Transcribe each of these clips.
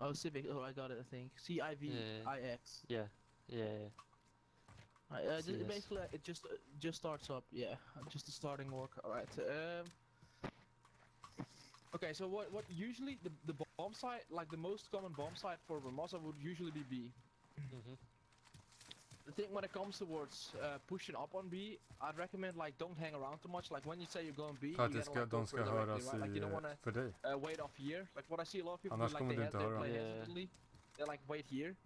Oh, Civic. Oh, I got it. I think CIVIX. Yeah, yeah. See this. Basically, it just starts up. Yeah, just the starting work. All right. Okay. So what usually the bomb site, like the most common bomb site for Ramosa would usually be B. Mhm. The thing when it comes towards pushing up on B, I'd recommend like don't hang around too much. Like when you say you're going B, För att you det gotta like go de for it ska directly, höras right? Like you don't wanna för dig. wait off here. Like what I see a lot of people do, Annars like kommer du inte they höra. play Yeah. hesitantly. They like wait here.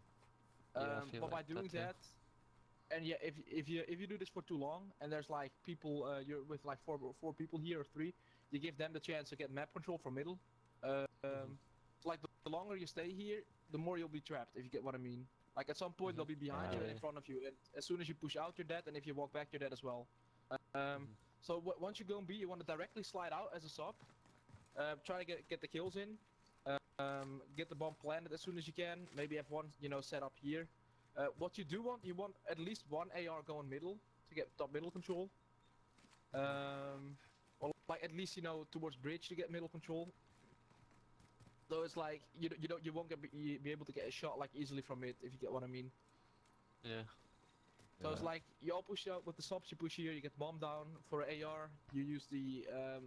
Yeah, I feel But by like doing that that, and yeah, if you do this for too long, and there's like people, you're with like four people here or three, you give them the chance to get map control from middle. So like the longer you stay here, the more you'll be trapped. If you get what I mean. Like at some point they'll be behind you and in Yeah. front of you, and as soon as you push out, you're dead, and if you walk back, you're dead as well. So once you go in B, you want to directly slide out as a sub. Try to get the kills in. Get the bomb planted as soon as you can. Maybe have one, set up here. What you want at least one AR going middle to get top middle control. Or like at least towards bridge to get middle control. Though it's like you won't be able to get a shot like easily from it, if you get what I mean. Yeah. So it's like you all push out with the subs, you push here, you get bomb down for AR. You use the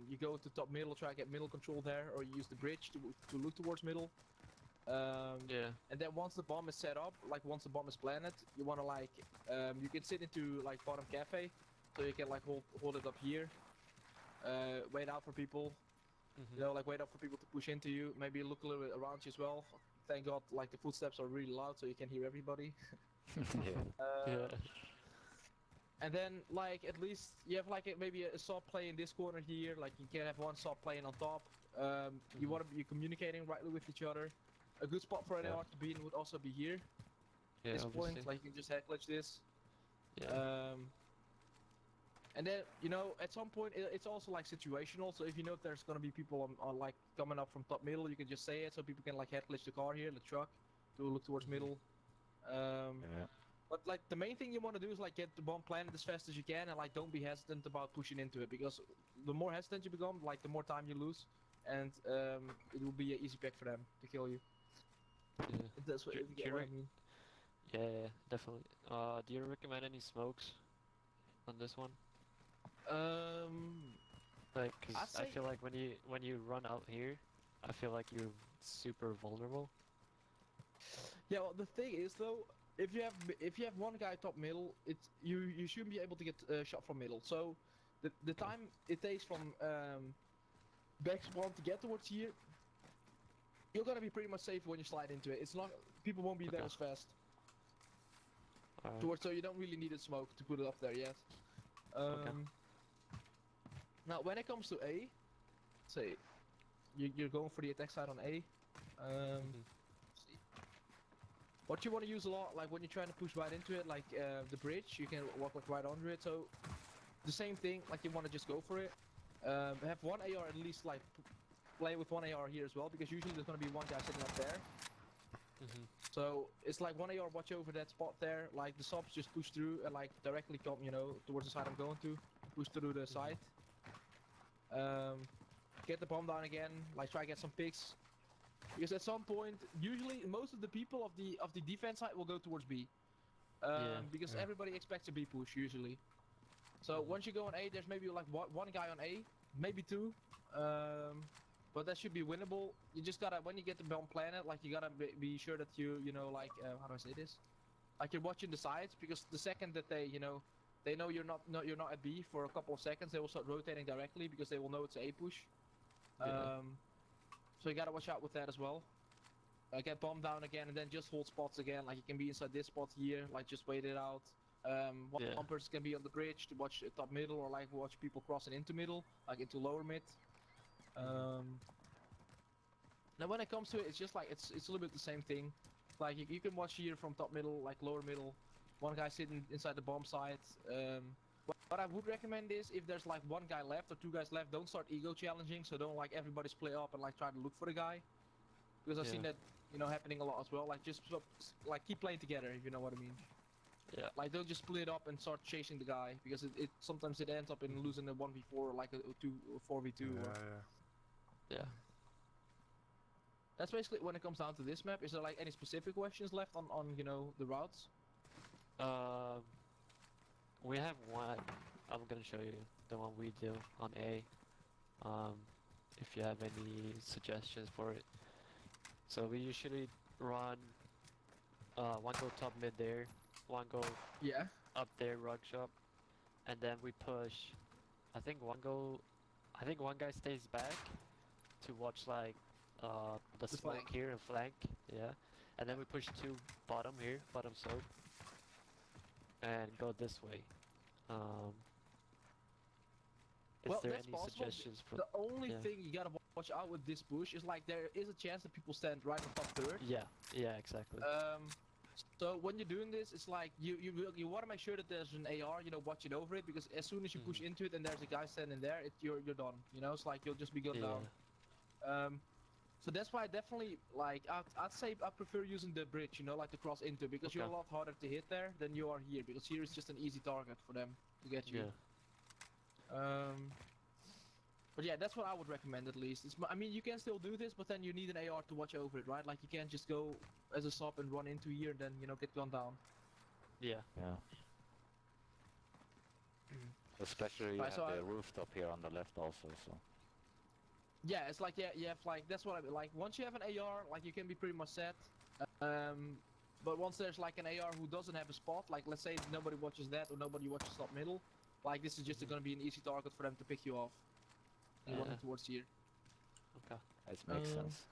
you go to top middle, try to get middle control there, or you use the bridge to look towards middle. Yeah. And then once the bomb is set up, like once the bomb is planted, you wanna like you can sit into like bottom cafe, so you can like hold it up here. Wait out for people. Like wait up for people to push into you. Maybe look a little bit around you as well. Thank God, like the footsteps are really loud, so you can hear everybody. Yeah. Yeah. And then like at least you have like maybe a sub play in this corner here. Like you can have one sub playing on top. You want to be communicating rightly with each other. A good spot for an Yeah. AR to be in would also be here. Yeah, This obviously. point, like you can just head glitch this. Yeah. And then at some point it's also like situational. So if you know if there's gonna be people on like coming up from top middle, you can just say it so people can like head glitch the car here, the truck, to look towards middle. Yeah. But like the main thing you want to do is like get the bomb planted as fast as you can, and like don't be hesitant about pushing into it, because the more hesitant you become, like the more time you lose, and it will be an easy pick for them to kill you. Yeah. If that's what, if you get what I mean. Yeah, definitely. Do you recommend any smokes on this one? Like, 'cause I'd I say- feel like when you run out here, I feel like you're super vulnerable. Yeah, well, the thing is though, if you have one guy top middle, you shouldn't be able to get shot from middle. So the time it takes from back spawn to get towards here, you're gonna be pretty much safe when you slide into it. It's not people won't be there Okay. as fast. Alright. So you don't really need a smoke to put it up there yet. Now when it comes to A, say you're going for the attack side on A. See. What you want to use a lot, like when you're trying to push right into it, like the bridge, you can walk like right under it. So the same thing, like you want to just go for it. Have one AR at least, like play with one AR here as well, because usually there's gonna be one guy sitting up there. So it's like one AR watch over that spot there, like the subs just push through and like directly come, towards the side I'm going to, push through the side. Get the bomb down again, like try to get some picks. Because at some point, usually most of the people of the defense side will go towards B. Because Yeah. everybody expects a B push usually. So once you go on A, there's maybe like one guy on A, maybe two. But that should be winnable. You just gotta, when you get the bomb planted, like you gotta be sure that like how do I say this? Like you're watching the sides, because the second that they know you're not at B for a couple of seconds, they will start rotating directly because they will know it's an A push. So you gotta watch out with that as well. Get bomb down again, and then just hold spots again. Like you can be inside this spot here, like just wait it out. One person can be on the bridge to watch top middle, or like watch people crossing into middle, like into lower mid. Now when it comes to it, it's just like it's a little bit the same thing. Like you can watch here from top middle, like lower middle, one guy sitting inside the bomb site. What I would recommend is, if there's like one guy left or two guys left, don't start ego challenging. So don't like everybody split up and like try to look for the guy, because I've seen that happening a lot as well. Like just like keep playing together, if you know what I mean. Yeah. Like don't just split up and start chasing the guy, because it sometimes it ends up in losing a 1v4 or like a 2 or 4v2. Yeah. Yeah. That's basically when it comes down to this map. Is there like any specific questions left on you know the routes? We have one. I'm gonna show you the one we do on A. If you have any suggestions for it. So we usually run one go top mid there, one go Yeah. up there rug shop, and then we push. I think one guy stays back to watch like the smoke flank. here and flank, yeah, and then we push two bottom here, bottom slope, and go this way. Is Well, there that's any possible. suggestions for? The only yeah. thing you gotta watch out with this push is like there is a chance that people stand right on top third. Yeah, exactly. So when you're doing this, it's like you want to make sure that there's an AR, you know, watching over it, because as soon as you push into it and there's a guy standing there, you're done. You know, it's like you'll just be gunned Yeah. down. So that's why I definitely like I'd say I prefer using the bridge, you know, like to cross into, because you're a Okay. lot harder to hit there than you are here, because here is just an easy target for them to get you. Yeah. But yeah, that's what I would recommend at least. I mean, you can still do this, but then you need an AR to watch over it, right? Like you can't just go as a sub and run into here and then, you know, get gunned down. Yeah. Yeah. Especially you Right, have so the rooftop here on the left also, so. Yeah, it's like, yeah, you have like, that's what I mean. Like once you have an AR, like you can be pretty much set. But once there's like an AR who doesn't have a spot, like let's say nobody watches that or nobody watches top middle, like this is just gonna be an easy target for them to pick you off. And running towards here. Okay. It makes sense.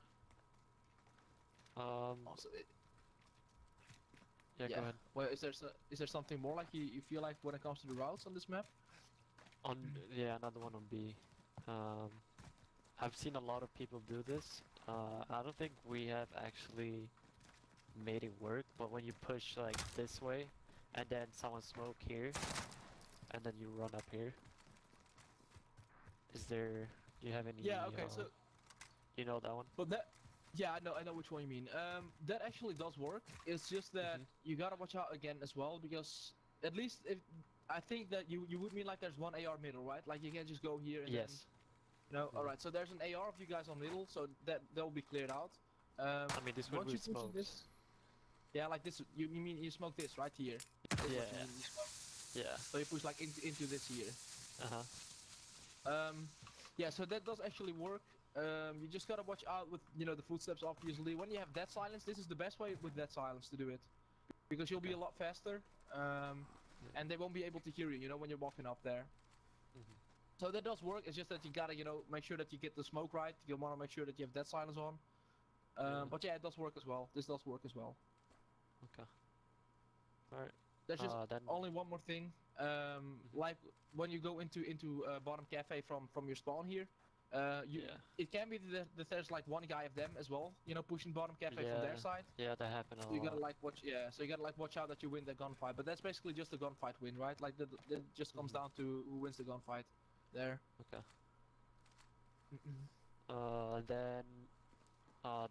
Also, Yeah, go ahead. Well, is there something more like you feel like when it comes to the routes on this map? Yeah, another one on B. I've seen a lot of people do this. I don't think we have actually made it work, but when you push like this way, and then someone smoke here, and then you run up here. Do you have any? Yeah. Okay. So. You know that one? But that. Yeah, I know which one you mean. That actually does work. It's just that you gotta watch out again as well, because at least if I think that you would mean like there's one AR middle, right? Like you can't just go here and then, you know. All right. So there's an AR of you guys on middle, so that'll be cleared out. I mean, this would once be you push smoked. this. Yeah, like this. You mean you smoke this right here? That's what you Yeah. mean, you smoke. Yeah. So you push like into this here. Uh-huh. Yeah, so that does actually work. You just gotta watch out with, you know, the footsteps, obviously. When you have dead silence, this is the best way with dead silence to do it. Because you'll be a lot faster, and they won't be able to hear you, you know, when you're walking up there. So that does work, it's just that you gotta, you know, make sure that you get the smoke right. You wanna make sure that you have dead silence on. But yeah, it does work as well. This does work as well. Okay. Alright. There's just then only one more thing. Like when you go into bottom cafe from your spawn here, it can be that there's like one guy of them as well, you know, pushing bottom cafe from their side. Yeah, that happened a So lot. you gotta like watch, so you gotta like watch out that you win the gunfight. But that's basically just a gunfight win, right? Like that just comes down to who wins the gunfight. There. Okay. And then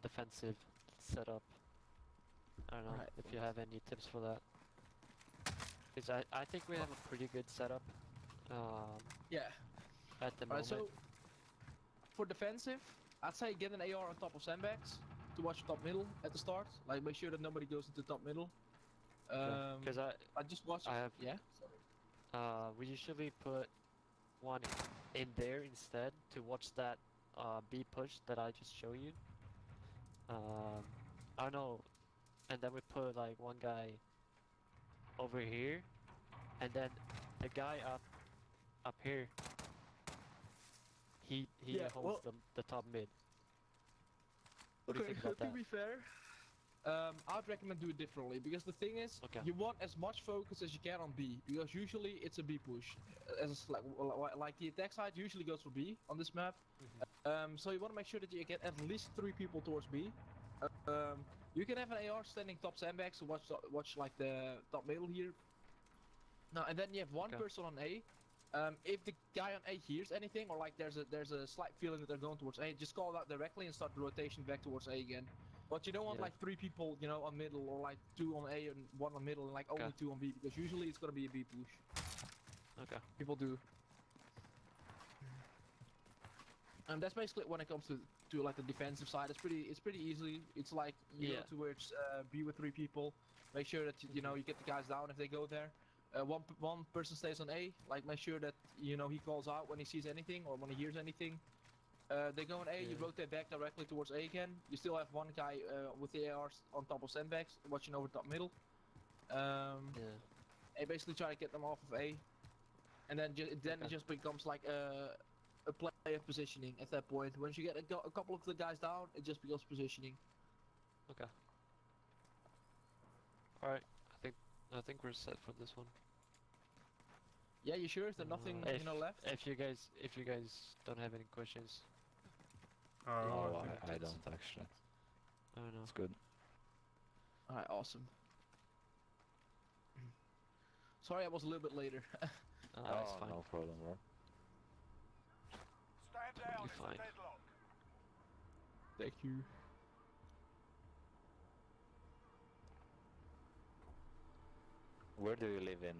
defensive setup. I don't know Alright. if you have any tips for that. Because I think we have a pretty good setup. Yeah. At the Alright, moment. so for defensive, I'd say get an AR on top of sandbags to watch top middle at the start. Like make sure that nobody goes into top middle. Because I just watched. I have. Yeah. Sorry. We usually put one in there instead to watch that B push that I just showed you. I don't know, and then we put like one guy over here, and then the guy up here. He holds the top mid. What do you think about to that? be fair, I'd recommend do it differently, because the thing is, you want as much focus as you can on B, because usually it's a B push. As like the attack side usually goes for B on this map. So you want to make sure that you get at least 3 people towards B. You can have an AR standing top sandbags to watch like the top middle here. No, and then you have one person on A. If the guy on A hears anything, or like there's a slight feeling that they're going towards A, just call it out directly and start the rotation back towards A again. But you don't want like 3 people, you know, on middle, or like 2 on A and 1 on middle, and like only 2 on B, because usually it's gonna be a B push. Okay. People do. And that's basically when it comes to to like the defensive side. It's pretty easy. It's like you Yeah. go towards B with 3 people. Make sure that you know you get the guys down if they go there. One person stays on A. Like make sure that you know he calls out when he sees anything or when he hears anything. They go on A. You Yeah. rotate back directly towards A again. You still have one guy with the ARs on top of sandbags watching over top middle. Yeah. And basically try to get them off of A, and then Okay. it just becomes like a play of positioning at that point. Once you get a couple of the guys down, it just becomes positioning. Okay. All right. I think we're set for this one. Yeah, you sure? Is there nothing If you know left? if you guys don't have any questions, Oh, No, I think I don't actually. I don't know. It's good. Alright, awesome. Sorry, I was a little bit later. It's fine. No problem, bro. Stand Totally down, it's a fine. deadlock. Thank you. Where do you live in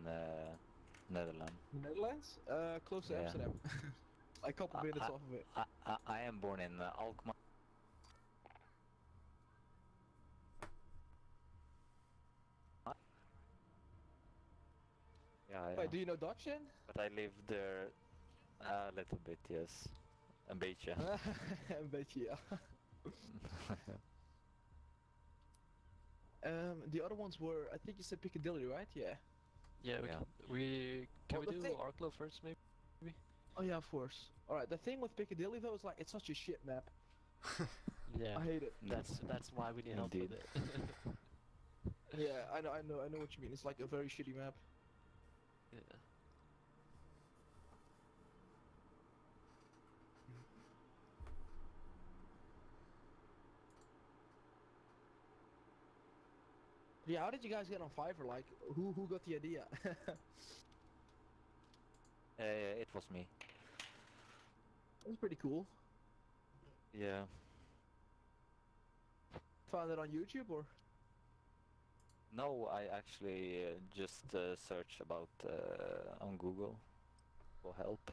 Netherlands? Netherlands? Close to Yeah. Amsterdam. A couple minutes I- off of it. I am born in Alkmaar. Yeah, Wait, do you know Dutch then? but I lived there a little bit, yes. Een beetje. Een beetje, yeah. The other ones were, I think you said Piccadilly, right? Yeah. Yeah. Yeah. Can Well, we the do thing- Arklow first, maybe? Oh yeah, of course. Alright, the thing with Piccadilly though is like, it's such a shit map. Yeah. I hate it. That's why we need help with Indeed. it. Yeah, I know what you mean. It's like a very shitty map. Yeah. Yeah, how did you guys get on Fiverr? Like, who got the idea? It was me. That's pretty cool. Yeah. Found it on YouTube or? No, I actually just searched about on Google for help.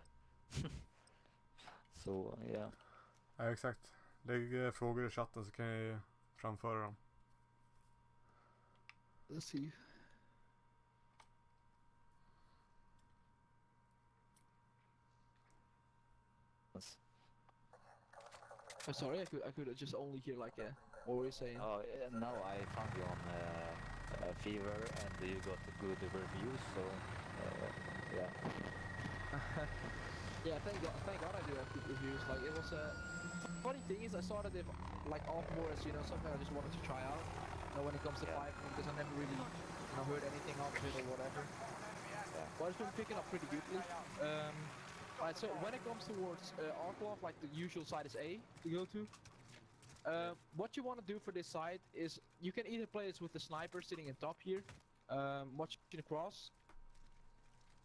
Så ja. Ja, exakt. Lägg frågor i chatten så kan jag ju framföra dem. Let's see. I'm sorry, I could just only hear like what were you saying? Oh, no, I found you on Fever and you got good reviews, so yeah. Yeah, thank God I do have good reviews. Like it was funny thing is I started it like off more as you know something I just wanted to try out. You know, when it comes to Yeah. Fiverr because I never really heard anything of it or whatever. Yeah. But it's been picking up pretty goodly. Alright, so when it comes towards Arklov, like the usual side is A to go to. What you want to do for this side is you can either play this with the sniper sitting in top here, watching across.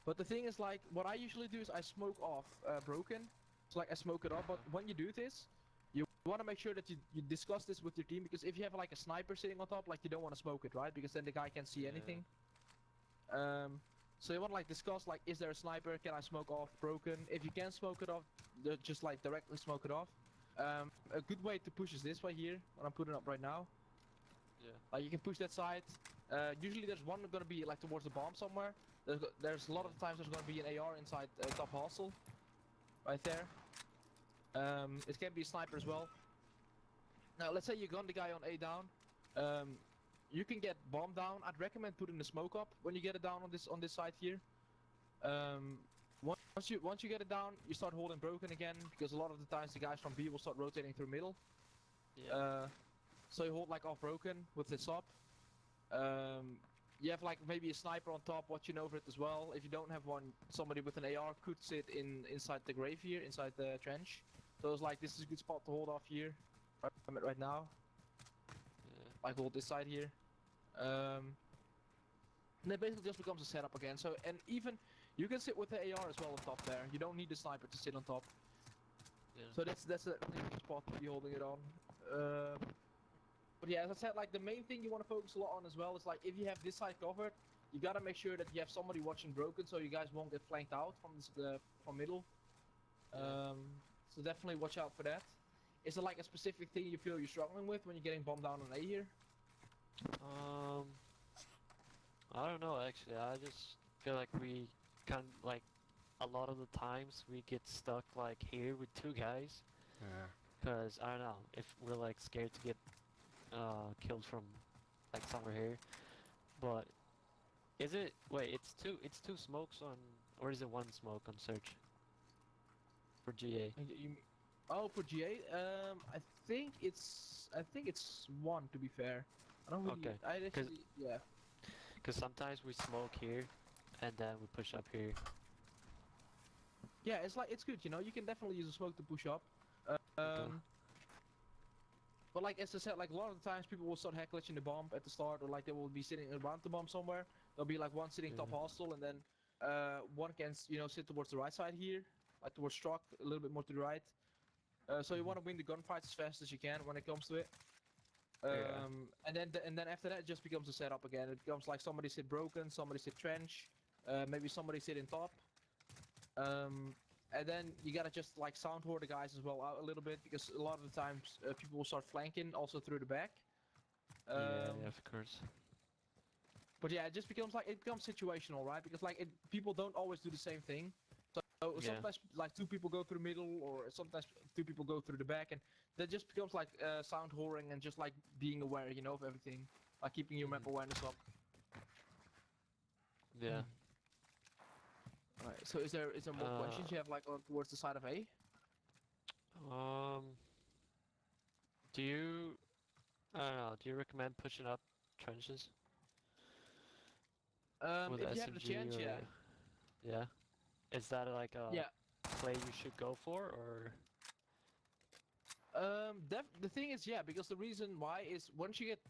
But the thing is like, what I usually do is I smoke off Broken. So like I smoke it off, but when you do this, you want to make sure that you discuss this with your team because if you have like a sniper sitting on top, like you don't want to smoke it, right? Because then the guy can't see Yeah. anything. So you want to like discuss like, is there a sniper? Can I smoke off Broken? If you can smoke it off, just like directly smoke it off. A good way to push is this way here, what I'm putting up right now. Yeah. Like you can push that side. Usually there's one gonna be like towards the bomb somewhere. There's a lot of times there's gonna be an AR inside top hostel, right there. It can be a sniper as well. Now let's say you gun the guy on A down. You can get bomb down. I'd recommend putting the smoke up when you get it down on this side here. Once you get it down, you start holding Broken again because a lot of the times the guys from B will start rotating through middle. Yeah. So you hold like off Broken with this up. You have like maybe a sniper on top watching over it as well. If you don't have one, somebody with an AR could sit inside the grave here, inside the trench. So it's like this is a good spot to hold off here. I'm at right now. Yeah. Like hold this side here. And it basically just becomes a setup again. So and even you can sit with the AR as well on top there. You don't need the sniper to sit on top. Yeah. So that's a good spot to be holding it on. But yeah, as I said, like the main thing you want to focus a lot on as well is like if you have this side covered, you gotta make sure that you have somebody watching Broken so you guys won't get flanked out from from middle. Yeah. So definitely watch out for that. Is there like a specific thing you feel you're struggling with when you're getting bombed down on A here? I don't know actually. I just feel like we like a lot of the times we get stuck like here with two guys. Yeah. Cause I don't know if we're like scared to get killed from like somewhere here. But is it wait? It's two smokes on, or is it one smoke on search for GA? Oh, for GA, I think it's one to be fair. I don't really. Okay, I actually, yeah. Cause sometimes we smoke here, and then we push up here. Yeah, it's good. You know, you can definitely use a smoke to push up. But like as I said, like a lot of the times people will start heckling the bomb at the start, or like they will be sitting around the bomb somewhere. There'll be like one sitting top Yeah. hostile, and then one can sit towards the right side here, like towards truck, a little bit more to the right. So you want to win the gunfights as fast as you can when it comes to it. Yeah. And then after that it just becomes a setup again. It becomes like somebody sit broken, somebody sit trench, maybe somebody sit in top. And then you gotta just like sound whore the guys as well out a little bit, because a lot of the times people will start flanking also through the back. Yeah, of course. But yeah, it becomes situational, right? Because like people don't always do the same thing. So Yeah. sometimes like two people go through the middle, or sometimes two people go through the back, and that just becomes like sound whoring and just like being aware, of everything, like keeping your map awareness up. Yeah. Alright, so is there more questions you have like on towards the side of A? Um. Do you? I don't know. Do you recommend pushing up trenches with If you have the SMG chance, or? yeah. Yeah. Is that like a Yeah. play you should go for, or? The thing is, yeah, because the reason why is once you get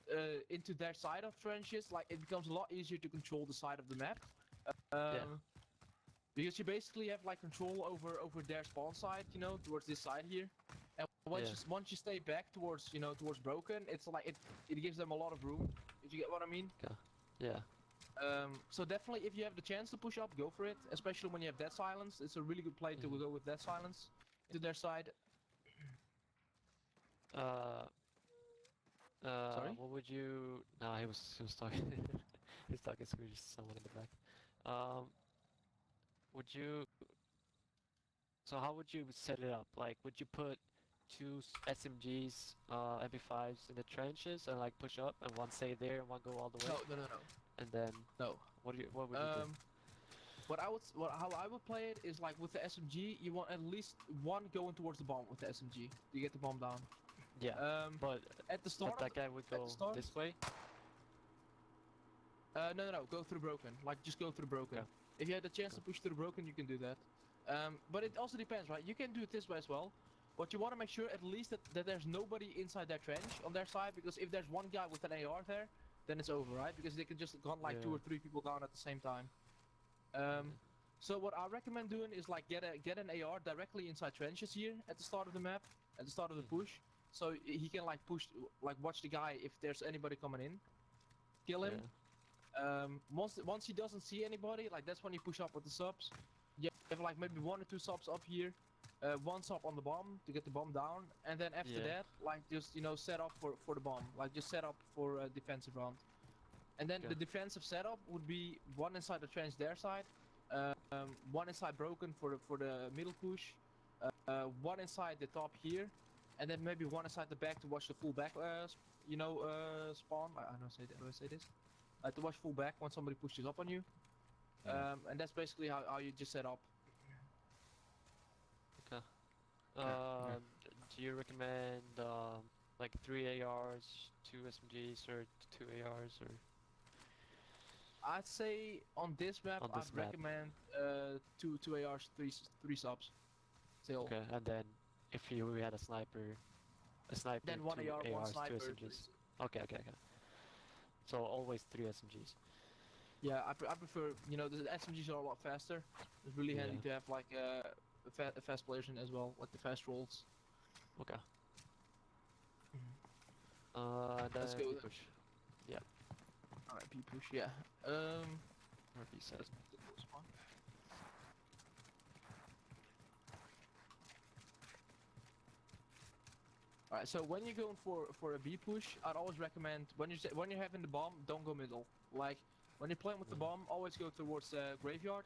into their side of trenches, like it becomes a lot easier to control the side of the map. Because you basically have like control over their spawn side, towards this side here. And once you stay back towards towards broken, it's like it gives them a lot of room. If you get what I mean. Okay. Yeah. So definitely, if you have the chance to push up, go for it. Especially when you have dead silence, it's a really good play to go with dead silence to their side. Sorry? What would you? No, he was talking. He's talking Swedish to someone in the back. Would you? So how would you set it up? Like, would you put two SMGs, MP5s in the trenches and like push up, and one stay there and one go all the way? No. And then No. what would you do? How I would play it is like with the SMG, you want at least one going towards the bomb with the SMG to get the bomb down. Yeah. But at the start, that guy would go this way. No. Go through broken. Like just go through broken. Okay. If you had the chance to push through broken, you can do that. But it also depends, right? You can do it this way as well. But you want to make sure at least that there's nobody inside their trench on their side, because if there's one guy with an AR there, then it's over, right? Because they can just gun like 2 or 3 people down at the same time. So what I recommend doing is like get an AR directly inside trenches here at the start of the map, at the start of the push, so he can like push, like watch the guy if there's anybody coming in, kill him. Once he doesn't see anybody, like that's when you push up with the subs. You have like maybe 1 or 2 subs up here, 1 sub on the bomb to get the bomb down, and then after that, like just set up for the bomb, like just set up for a defensive round. And then the defensive setup would be 1 inside the trench their side, 1 inside broken for the middle push, 1 inside the top here, and then maybe 1 inside the back to watch the full back, spawn. I don't say that. Do I say this? To watch full back when somebody pushes up on you. And that's basically how you just set up. Okay. Do you recommend like 3 ARs, 2 SMGs, or 2 ARs, or? I'd say on this map, I'd recommend 2 ARs, 3 subs. Still. Okay, and then if we had a sniper, then 1 2 AR, 1 ARs, sniper. 2 SMGs. Okay. So always 3 SMGs. Yeah, I prefer, the SMGs are a lot faster. It's really handy to have like a fast players in as well, like the fast rolls. Okay. Let's go. Push. Yeah. Alright, P push, yeah. Or B set. Alright, so when you're going for a B push, I'd always recommend when you're having the bomb, don't go middle. Like when you're playing with the bomb, always go towards the graveyard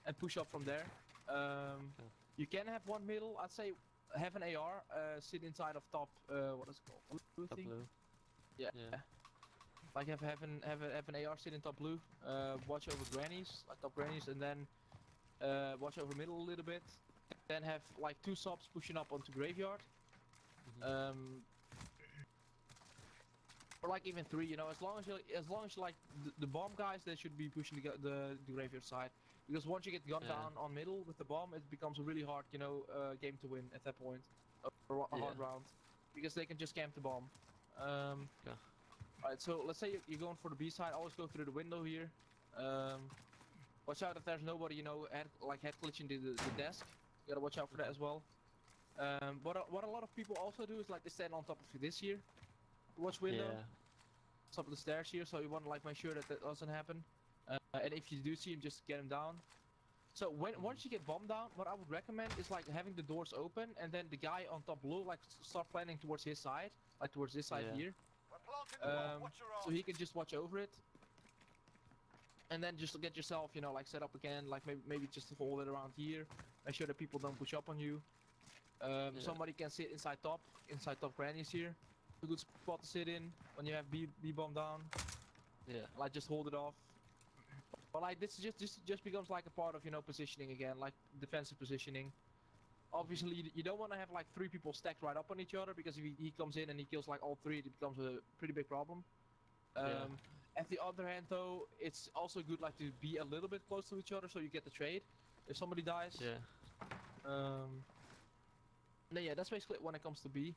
and push up from there. You can have one middle. I'd say have an AR, sit inside of top. What is it called? Blue Top thing? blue. Yeah. Yeah. Like have an AR sit in top blue. Watch over grannies, like top grannies, and then watch over middle a little bit. Then have like 2 subs pushing up onto graveyard. Or like even 3, you know, as long as you like the bomb guys, they should be pushing the graveyard side. Because once you get gunned down on middle with the bomb, it becomes a really hard, you know, game to win at that point, or a hard round, because they can just camp the bomb. Alright, so let's say you're going for the B side. Always go through the window here. Watch out if there's nobody, you know, head glitching the desk. You gotta watch out for that as well. What a lot of people also do is like they stand on top of this here. Watch window. Yeah. Top of the stairs here, so you want to like make sure that doesn't happen. And if you do see him, just get him down. So once you get bombed down, what I would recommend is like having the doors open, and then the guy on top blue like start planning towards his side, like towards this side here. So he can just watch over it. And then just get yourself, you know, like set up again, like maybe just hold it around here. Make sure that people don't push up on you. Somebody can sit inside top grannies here. A good spot to sit in when you have B bomb down. Yeah. Like just hold it off. But like this just becomes like a part of, you know, positioning again, like defensive positioning. Obviously you don't want to have like 3 people stacked right up on each other, because if he comes in and he kills like all 3, it becomes a pretty big problem. At the other hand though, it's also good like to be a little bit close to each other so you get the trade if somebody dies. Then yeah, that's basically it when it comes to B.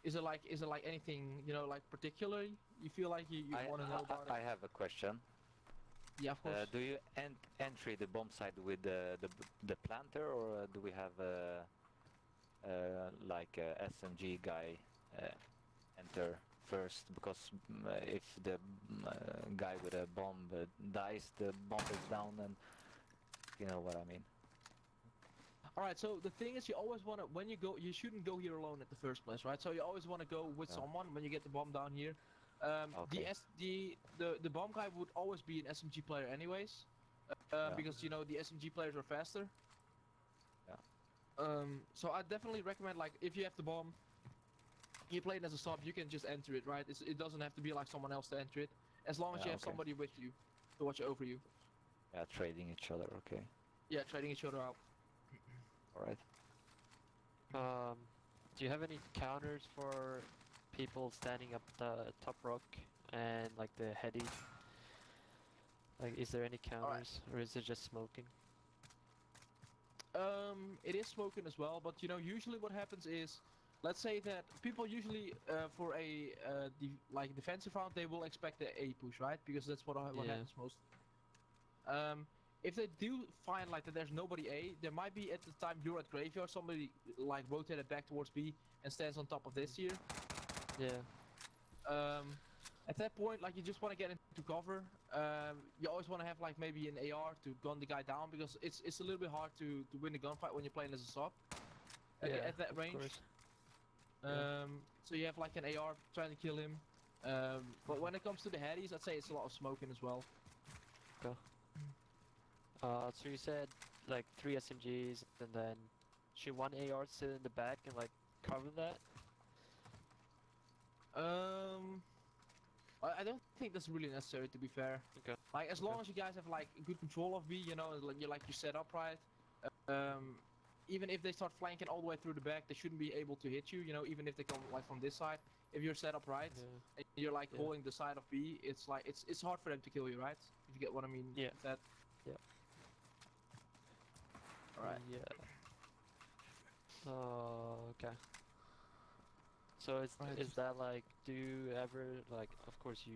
Is it like anything, you know, like particularly you feel like you want to know about it? I have a question. Yeah, of course. Do you entry the bomb side with the planter, or do we have like a SMG guy enter first? Because if the guy with a bomb dies, the bomb is down, and you know what I mean. Alright, so the thing is, you always want to, when you go, you shouldn't go here alone at the first place, right? So you always want to go with someone when you get the bomb down here. The bomb guy would always be an SMG player anyways, because, you know, the SMG players are faster. So I definitely recommend, like, if you have the bomb, you play it as a sub, you can just enter it, right? It doesn't have to be like someone else to enter it, as long as you have somebody with you to watch over you. Yeah, trading each other, okay. Yeah, trading each other out. Alright. Do you have any counters for people standing up the top rock and like the heady? Like, is there any counters, or is it just smoking? It is smoking as well, but you know, usually what happens is, let's say that people usually for a defensive round, they will expect the A push, right? Because that's what happens most. If they do find like that there's nobody A, there might be at the time you're at graveyard, somebody like rotated back towards B and stands on top of this here. At that point, like, you just want to get into cover. You always want to have like maybe an AR to gun the guy down, because it's a little bit hard to win the gunfight when you're playing as a sub at that range. So you have like an AR trying to kill him. But when it comes to the headies, I'd say it's a lot of smoking as well. So you said like 3 SMGs, and then should 1 AR sit in the back and like cover that? I don't think that's really necessary, to be fair. Like, as long as you guys have like good control of B, you know, like you set up right. Even if they start flanking all the way through the back, they shouldn't be able to hit you. You know, even if they come like from this side. If you're set up right, and you're like holding the side of B, it's like it's hard for them to kill you, right? If you get what I mean. Yeah. That. Yeah. Alright. Yeah. Okay. So is that like, do you ever, like, of course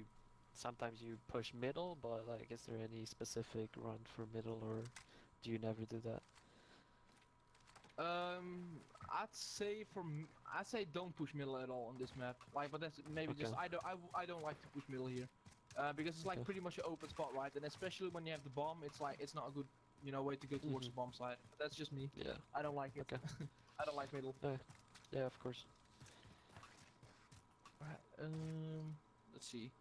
sometimes you push middle, but like, is there any specific run for middle, or do you never do that? I'd say don't push middle at all on this map. Like, but that's maybe just I don't like to push middle here, because it's like pretty much an open spot, right? And especially when you have the bomb, it's like it's not a good, you know, way to go towards the bomb side. But that's just me. Yeah. I don't like it. I don't like middle. Yeah, of course. Let's see.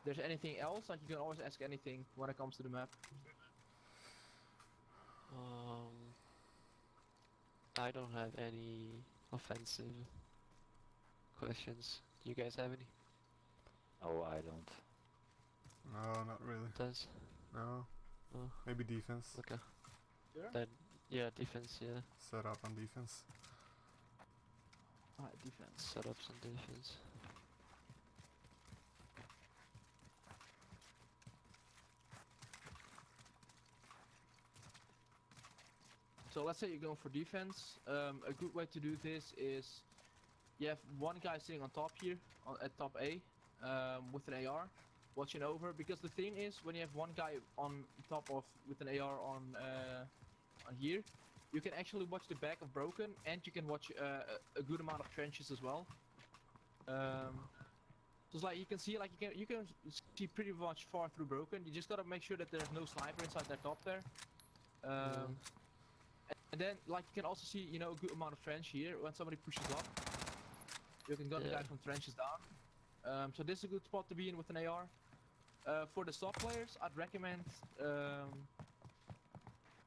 There's anything else? Like you can always ask anything when it comes to the map. I don't have any offensive questions. You guys have any? Oh, I don't. No, not really. Does? No. Oh, Maybe defense. okay. Sure. Then, yeah, defense, yeah. Set up on defense. Alright, defense. Setups and defense. So let's say you're going for defense. A good way to do this is you have one guy sitting on top here, at top A, with an AR, watching over. Because the thing is, when you have one guy on top of with an AR on here, you can actually watch the back of Broken, and you can watch a good amount of trenches as well. So it's like you can see, like you can see pretty much far through Broken. You just gotta make sure that there's no sniper inside that top there. And then, like, you can also see, you know, a good amount of trench here. When somebody pushes up, you can gun the guy from trenches down. So this is a good spot to be in with an AR. For the soft players, I'd recommend. Let's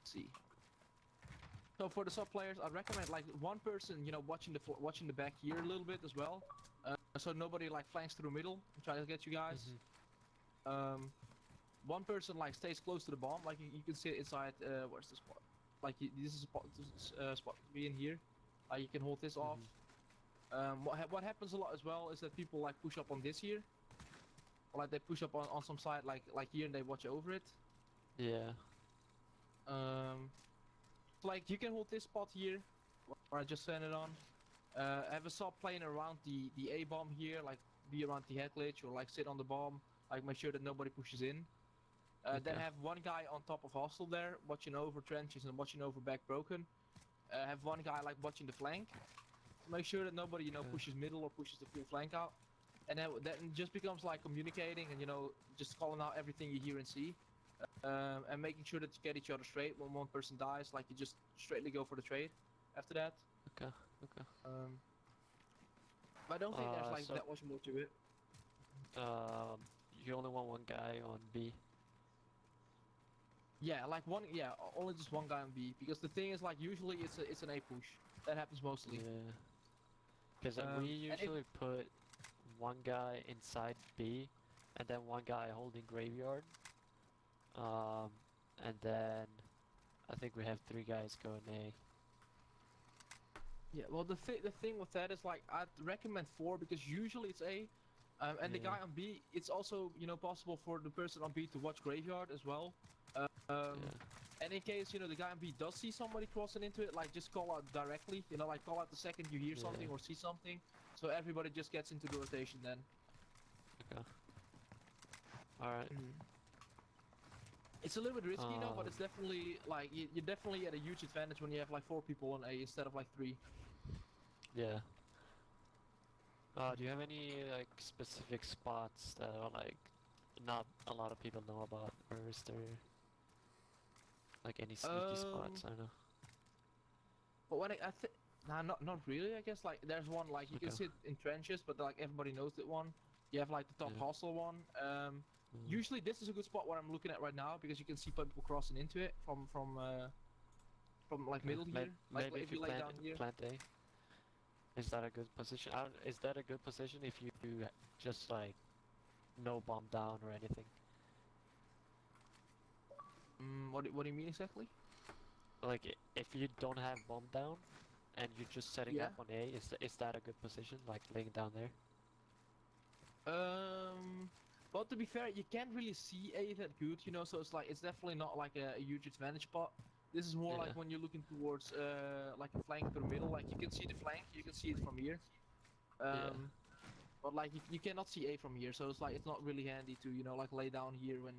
see. So for the soft players, I'd recommend like one person, you know, watching the back here a little bit as well, so nobody like flanks through middle and try to get you guys. One person like stays close to the bomb, like you can see it inside. Where's the spot? Like this is a spot, spot to be in here. You can hold this off. What happens a lot as well is that people like push up on this here, or like they push up on some side like here and they watch over it. Yeah. Like you can hold this spot here, where I just sent it on. Have a sub playing around the A bomb here, like be around the head glitch or like sit on the bomb, like make sure that nobody pushes in. Then have one guy on top of hostile there, watching over trenches and watching over back Broken. Have one guy like watching the flank. Make sure that nobody, you know, pushes middle or pushes the full flank out. And then that just becomes like communicating and, you know, just calling out everything you hear and see. And making sure that you get each other straight. When one person dies, like you just straightly go for the trade after that. Okay. But I don't think there's like that much more to it. You only want one guy on B. Yeah, like only just one guy on B, because the thing is like usually it's an A push. That happens mostly. Yeah. Because we usually put one guy inside B, and then one guy holding graveyard. And then I think we have 3 guys going A. Yeah, well the thing with that is like I'd recommend 4 because usually it's A, and the guy on B, it's also, you know, possible for the person on B to watch graveyard as well. And in case, you know, the guy on B does see somebody crossing into it, like just call out directly, you know, like call out the second you hear something or see something, so everybody just gets into the rotation then. Okay. Alright. It's a little bit risky, you know, but it's definitely like you're definitely at a huge advantage when you have like 4 people on A instead of like 3. Yeah. Do you have any like specific spots that are like not a lot of people know about, or is there like any sneaky spots? I don't know. But when I think, nah, not really. I guess like there's one like you can sit in trenches, but like everybody knows that one. You have like the top hostile one. Usually this is a good spot where I'm looking at right now because you can see people crossing into it from like middle here. Like Maybe if you lay down here. Plant A. Is that a good position? Is that a good position if you just like no bomb down or anything? What do you mean exactly? Like if you don't have bomb down and you're just setting up on A, is that a good position? Like laying down there? But to be fair, you can't really see A that good, you know. So it's like it's definitely not like a huge advantage spot. This is more like when you're looking towards like a flank through the middle. Like you can see the flank, you can see it from here. But like you cannot see A from here, so it's like it's not really handy to, you know, like lay down here when,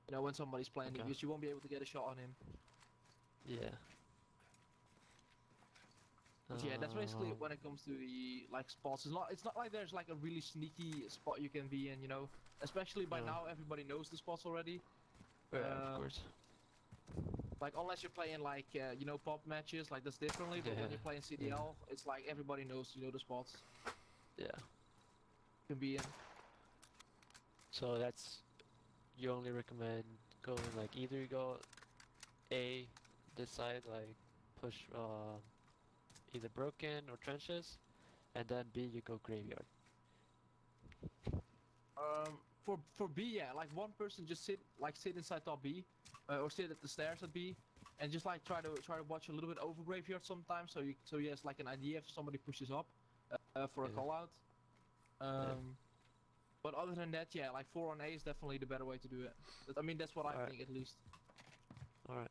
you know, when somebody's playing because you won't be able to get a shot on him. Yeah. But yeah, that's basically when it comes to the like spots. It's not like there's like a really sneaky spot you can be in, you know. Especially by now everybody knows the spots already. Yeah, of course. Like unless you're playing like you know, pop matches, like that's differently. But when you're playing CDL, it's like everybody knows, you know, the spots. Yeah. can be in. So that's you only recommend going like either you go A this side like push either broken or trenches, and then B you go graveyard. For B, yeah, like one person just sit inside top B, or sit at the stairs at B, and just like try to watch a little bit over graveyard sometimes, so he has like an idea if somebody pushes up, for a Yeah. call out. But other than that, yeah, like 4 on A is definitely the better way to do it. I mean, that's what I Alright. think at least. All right.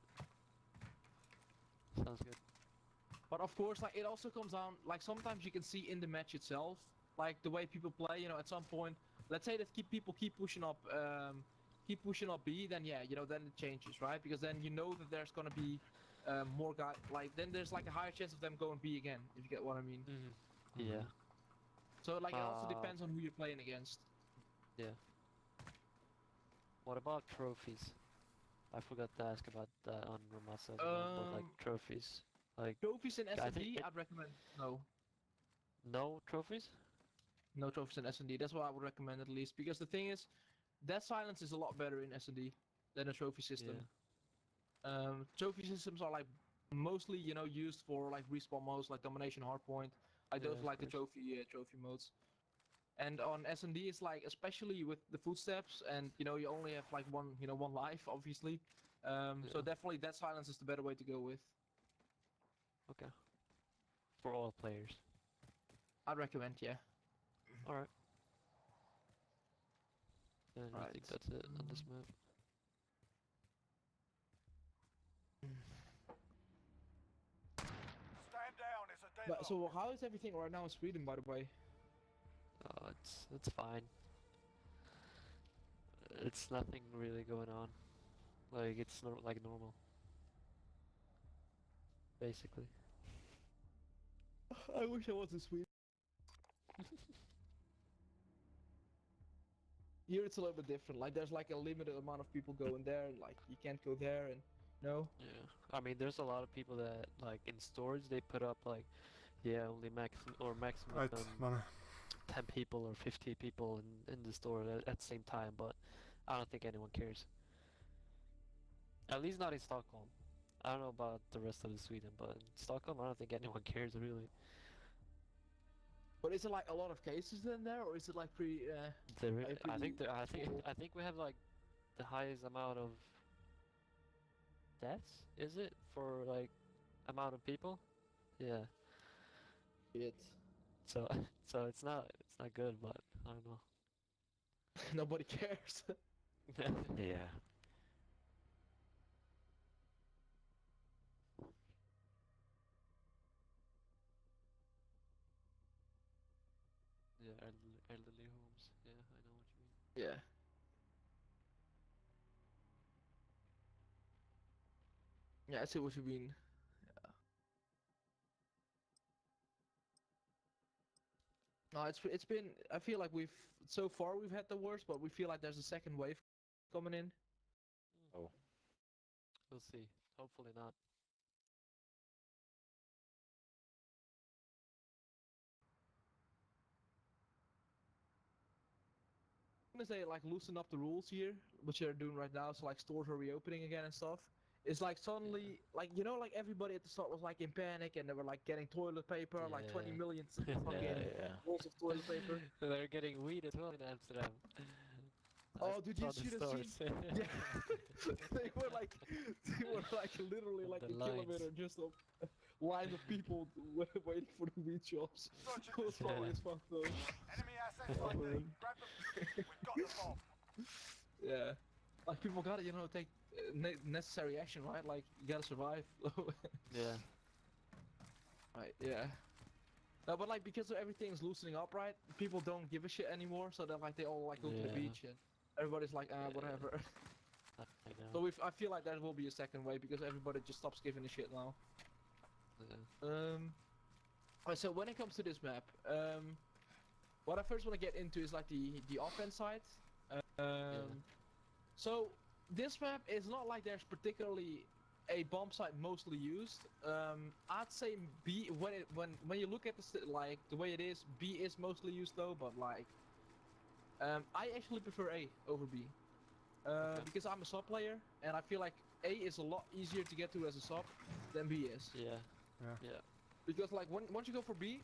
Sounds good. But of course, like it also comes down, like sometimes you can see in the match itself, like the way people play. You know, at some point, let's say that people keep pushing up B, then yeah, you know, then it changes, right? Because then you know that there's gonna be more guys. Like then there's like a higher chance of them going B again, if you get what I mean. Yeah. So like it also Uh, depends on who you're playing against. Yeah. What about trophies? I forgot to ask about that on Ramasa as well, but like trophies. Like Trophies in I think S&D, I'd recommend no trophies? no trophies in S&D. That's what I would recommend at least, because the thing is, that silence is a lot better in S&D than a trophy system. Yeah. Trophy systems are like mostly, you know, used for like respawn modes like domination, hardpoint. Like Yeah, those of like the course. trophy modes. And on S&D, it's like, especially with the footsteps, and you know, you only have like one life, obviously. So Yeah. definitely that silence is the better way to go with. Okay. For all players. I'd recommend, yeah. All right. Then I Right. think that's it on this map. Stand down, it's a But deadlock. so how is everything right now in Sweden, by the way? It's fine. It's nothing really going on. Like it's like normal. Basically. I wish I was in Sweden. Here it's a little bit different. Like there's like a limited amount of people going there. Like you can't go there, and no. Yeah. I mean, there's a lot of people that like in storage they put up like, yeah, only maximum Right, mannen. 10 people or 50 people in the store at the same time, but I don't think anyone cares. At least not in Stockholm. I don't know about the rest of the Sweden, but in Stockholm, I don't think anyone cares really. But is it like a lot of cases then there, or is it like pretty? I think we have like the highest amount of deaths. Is it for like amount of people? Yeah. Shit. So so it's not good, but I don't know. Nobody cares. Yeah. Yeah, elderly homes. Yeah, I know what you mean. Yeah. Yeah, I see what you mean. No, it's been. I feel like so far we've had the worst, but we feel like there's a second wave coming in. Oh. We'll see. Hopefully not. As they like loosen up the rules here, which they're doing right now, so like stores are reopening again and stuff. It's like suddenly, like you know, like everybody at the start was like in panic, and they were like getting toilet paper, like 20 Yeah. million Yeah, fucking yeah. rolls of toilet paper. They're getting weed as well in Amsterdam. Oh, dude, you saw the should have seen. stores. Yeah, they were like literally like The a lines. kilometer just of line of people waiting for the weed shops. Roger, It was funny Yeah. as fuck though. enemy assets ID. Grab them. We've got the bomb. Yeah, like people gotta take necessary action, right? Like you gotta survive. Yeah. Right. Yeah. No, but like because everything's loosening up, right? People don't give a shit anymore, so they all like go to the Yeah. beach and everybody's like Yeah. whatever. I know. So I feel like there will be a second wave because everybody just stops giving a shit now. Yeah. Alright, so when it comes to this map, what I first want to get into is like the offense side. So this map is not like there's particularly a bomb site mostly used. I'd say B when you look at like the way it is, B is mostly used though, but like I actually prefer A over B. Okay. Because I'm a sub player, and I feel like A is a lot easier to get to as a sub than B is. Yeah. Yeah. Yeah. Because like once you go for B,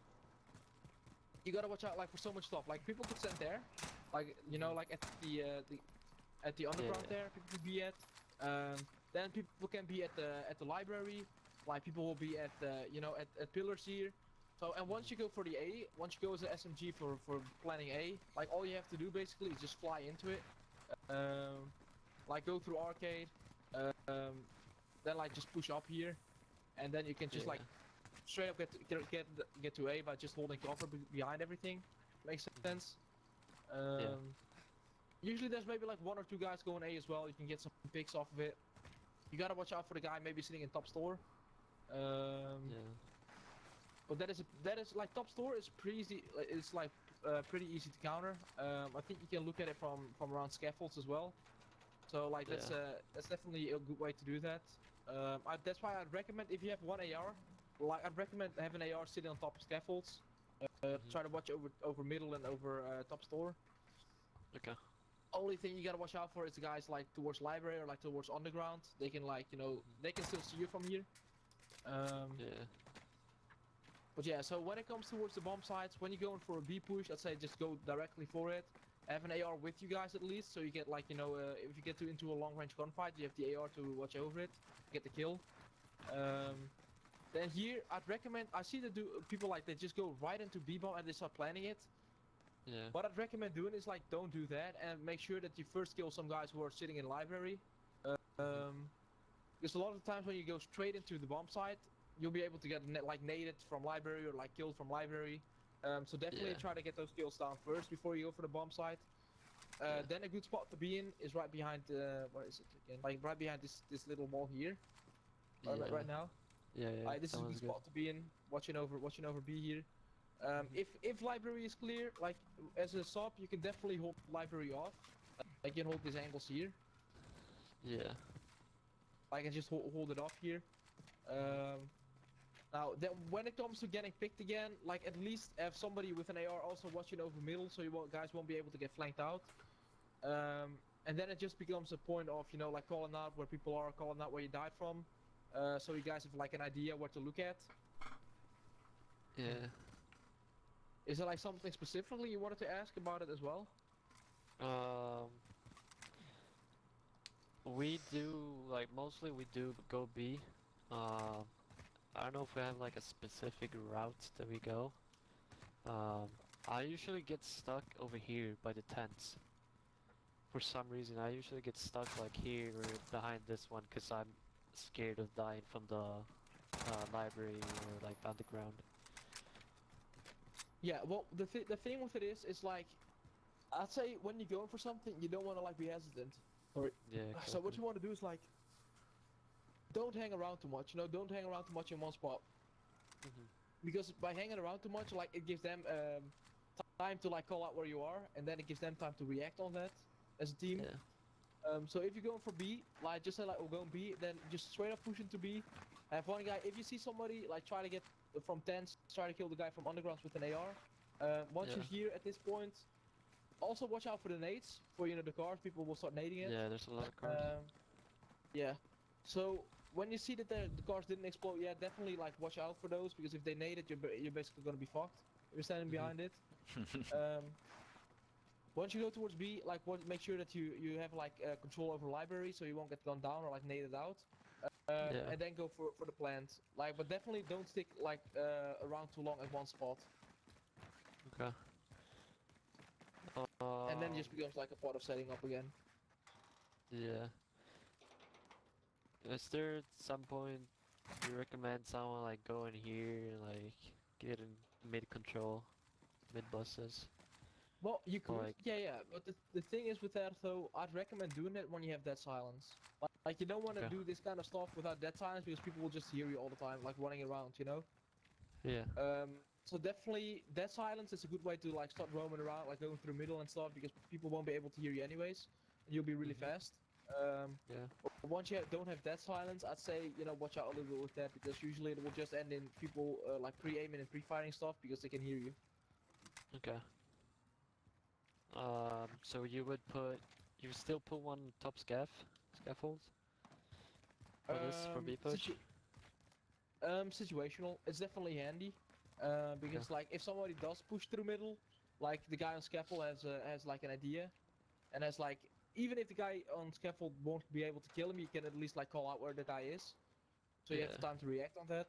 you gotta watch out like for so much stuff. Like people could stand there, like you know, like at the underground yeah. there, people could be at. Then people can be at the library. Like people will be at you know at pillars here. So and once you go for the A, once you go as an SMG for planning A, like all you have to do basically is just fly into it. Like go through arcade. Then like just push up here, and then you can just like straight up get to A by just holding cover behind everything. Makes sense. Usually there's maybe like 1 or 2 guys going A as well. You can get some picks off of it. You gotta watch out for the guy maybe sitting in top store. Yeah. But that is like top store is pretty easy. It's like pretty easy to counter. I think you can look at it from around scaffolds as well. So like that's definitely a good way to do that. That's why I'd recommend if you have one AR, like I'd recommend having an AR sitting on top of scaffolds. Try to watch over middle and over top store. Okay. Only thing you gotta watch out for is the guys like towards library or like towards underground. They can like you know they can still see you from here. Yeah. But yeah, so when it comes towards the bomb sites, when you're going for a B push, I'd say just go directly for it. Have an AR with you guys at least, so you get like you know if you get into a long range gunfight, you have the AR to watch over it, get the kill. Then here, I'd recommend. I see that people like they just go right into B bomb and they start planning it. Yeah. What I'd recommend doing is like don't do that and make sure that you first kill some guys who are sitting in library. Because a lot of the times when you go straight into the bomb site, you'll be able to get like naded from library or like killed from library. So definitely try to get those kills down first before you go for the bomb site. Then a good spot to be in is right behind what is it again? Like right behind this little wall here. Right now. Yeah. This is a good spot to be in. Watching over B here. If library is clear, like as a sub, you can definitely hold library off. Like you can hold these angles here. Yeah. I can just hold it off here. Now, when it comes to getting picked again, like at least have somebody with an AR also watching over middle, so guys won't be able to get flanked out. And then it just becomes a point of you know like calling out where people are, calling out where you died from, so you guys have like an idea what to look at. Yeah. Is there like something specifically you wanted to ask about it as well? We do like mostly we do go B. I don't know if we have like a specific route that we go. I usually get stuck over here by the tents. For some reason, I usually get stuck like here or behind this one because I'm scared of dying from the library or like underground. Yeah, well, the thing with it is like, I'd say when you're going for something, you don't want to like be hesitant. Sorry. Yeah. So what you want to do is like, don't hang around too much. You know, don't hang around too much in one spot. Because by hanging around too much, like it gives them time to like call out where you are, and then it gives them time to react on that as a team. Yeah. So if you're going for B, like just say like we're going B, then just straight up push into B. Have one guy. If you see somebody like try to get from tents, try to kill the guy from undergrounds with an AR. Once you're here at this point, also watch out for the nades. For you know the cars, people will start nading it. Yeah, there's a lot of cars. Yeah. So when you see that the cars didn't explode, yeah, definitely like watch out for those because if they nade it, you're basically gonna be fucked. If you're standing behind it. Once you go towards B, like make sure that you have like control over library, so you won't get gunned down or like naded out. And then go for the plant. Like, but definitely don't stick like around too long at one spot. Okay. And then it just becomes like a part of setting up again. Yeah. Is there at some point you recommend someone like go in here and like get in mid control, mid buses? Well, you could, Like- yeah. But the thing is with that though, I'd recommend doing it when you have dead silence. Like you don't want to Okay. do this kind of stuff without dead silence because people will just hear you all the time, like running around, you know. Yeah. So definitely dead silence is a good way to like start roaming around, like going through middle and stuff, because people won't be able to hear you anyways, and you'll be really fast. Yeah. But once you don't have dead silence, I'd say you know watch out a little bit with that because usually it will just end in people like pre-aiming and pre-firing stuff because they can hear you. Okay. So you would still put one top scaffold for this for B push. Situational. It's definitely handy. Because like if somebody does push through middle, like the guy on scaffold has like an idea, and has like even if the guy on scaffold won't be able to kill him, you can at least like call out where the guy is, so you have Yeah. time to react on that.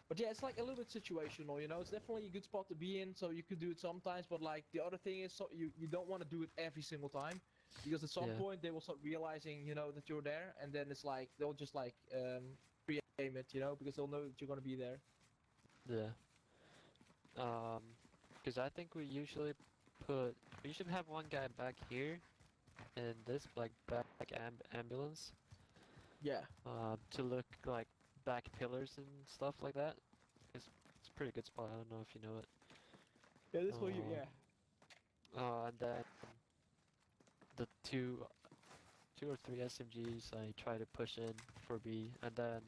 But yeah, it's like a little bit situational, you know. It's definitely a good spot to be in, so you could do it sometimes. But like the other thing is, so you don't want to do it every single time, because at some Yeah. point they will start realizing, you know, that you're there, and then it's like they'll just like pre-aim it, you know, because they'll know that you're gonna be there. Yeah. Because I think we usually have one guy back here in this like back ambulance. Yeah. To look like back pillars and stuff like that. It's a pretty good spot. I don't know if you know it. Yeah, this way you yeah. And then the two or three SMGs I try to push in for B, and then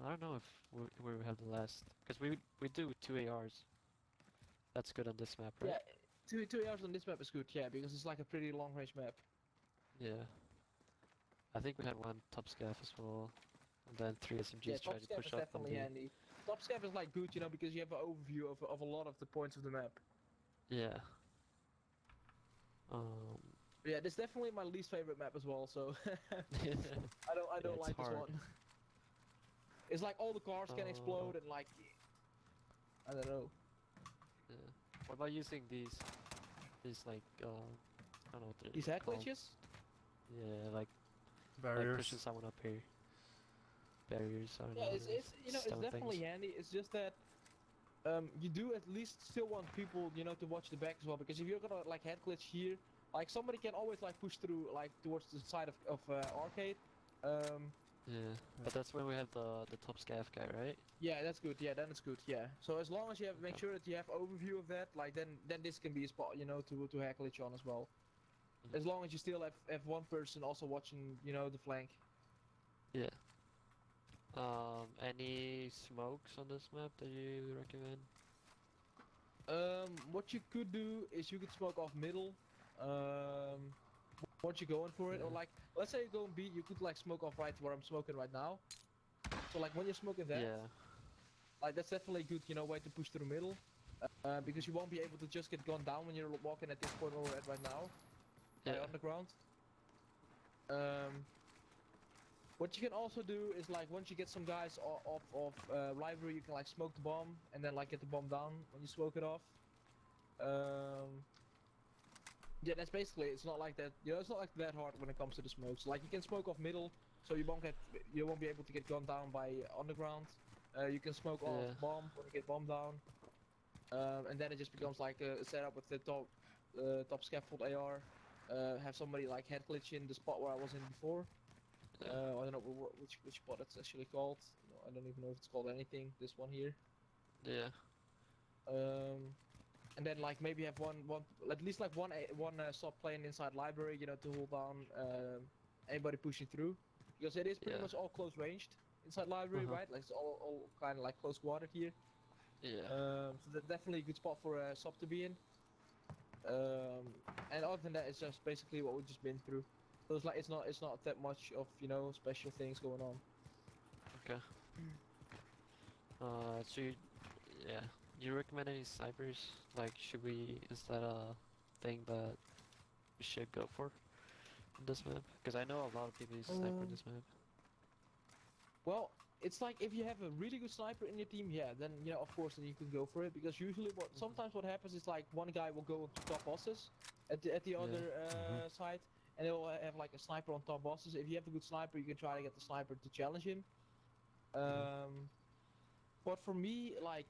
I don't know if we have the last, because we do 2 ARs. That's good on this map, right? Yeah, two hours on this map is good, yeah, because it's like a pretty long range map. Yeah. I think we had one top scaff as well, and then 3 SMGs Yeah, try top to scav push is up on definitely B. handy. Top scav is like good, you know, because you have an overview of a lot of the points of the map. Yeah. But yeah, this is definitely my least favorite map as well, so Yeah, I don't it's like this hard. one. It's like all the cars can explode and like I don't know. Yeah. What about using these like I don't know what they're These head called. glitches? Yeah, like Barriers. pushing someone up here. Barriers, I don't Yeah, know. it's you know, it's Stone definitely things. handy. It's just that you do at least still want people, you know, to watch the back as well, because if you're gonna like head glitch here, like somebody can always like push through like towards the side of arcade. Yeah, but that's when we have the top scav guy, right? Yeah, that's good. Yeah, then it's good. Yeah. So as long as you have make Okay. sure that you have overview of that, like then this can be a spot, you know, to hack glitch on as well. Mhm. As long as you still have one person also watching, you know, the flank. Yeah. Any smokes on this map that you recommend? What you could do is you could smoke off middle. Once you're going for it, or Yeah. like let's say you're going B, you could like smoke off right where I'm smoking right now. So like when you're smoking that, Yeah. like that's definitely a good, you know, way to push through middle. Because you won't be able to just get gunned down when you're walking at this point where we're at right now, by Yeah. underground. What you can also do is like once you get some guys off of library, you can like smoke the bomb and then like get the bomb down when you smoke it off. Yeah, that's basically it's not like that. You know, it's not like that hard when it comes to the smokes. Like you can smoke off middle, so you won't be able to get gunned down by underground. You can smoke off Yeah. bomb when you get bomb down, and then it just becomes like a setup with the top scaffold AR. Have somebody like head glitch in the spot where I was in before. Yeah. I don't know which spot it's actually called. No, I don't even know if it's called anything. This one here. Yeah. And then like maybe have one at least like one sub plane inside library, you know, to hold down anybody pushing through, because it is pretty Yeah. much all close ranged inside library, Uh-huh. right? Like it's all kind of like close quartered here. Yeah. So that's definitely a good spot for a sub to be in. And other than that, it's just basically what we've just been through. So it's like it's not that much of, you know, special things going on. Okay. So yeah. You recommend any snipers? Like, is that a thing that we should go for in this map? Because I know a lot of people use sniper in Um, this map. Well, it's like if you have a really good sniper in your team, yeah, then you know, of course, then you can go for it, because usually sometimes what happens is like one guy will go to top bosses at the Yeah. other side, and they'll have like a sniper on top bosses. If you have a good sniper, you can try to get the sniper to challenge him. But for me, like,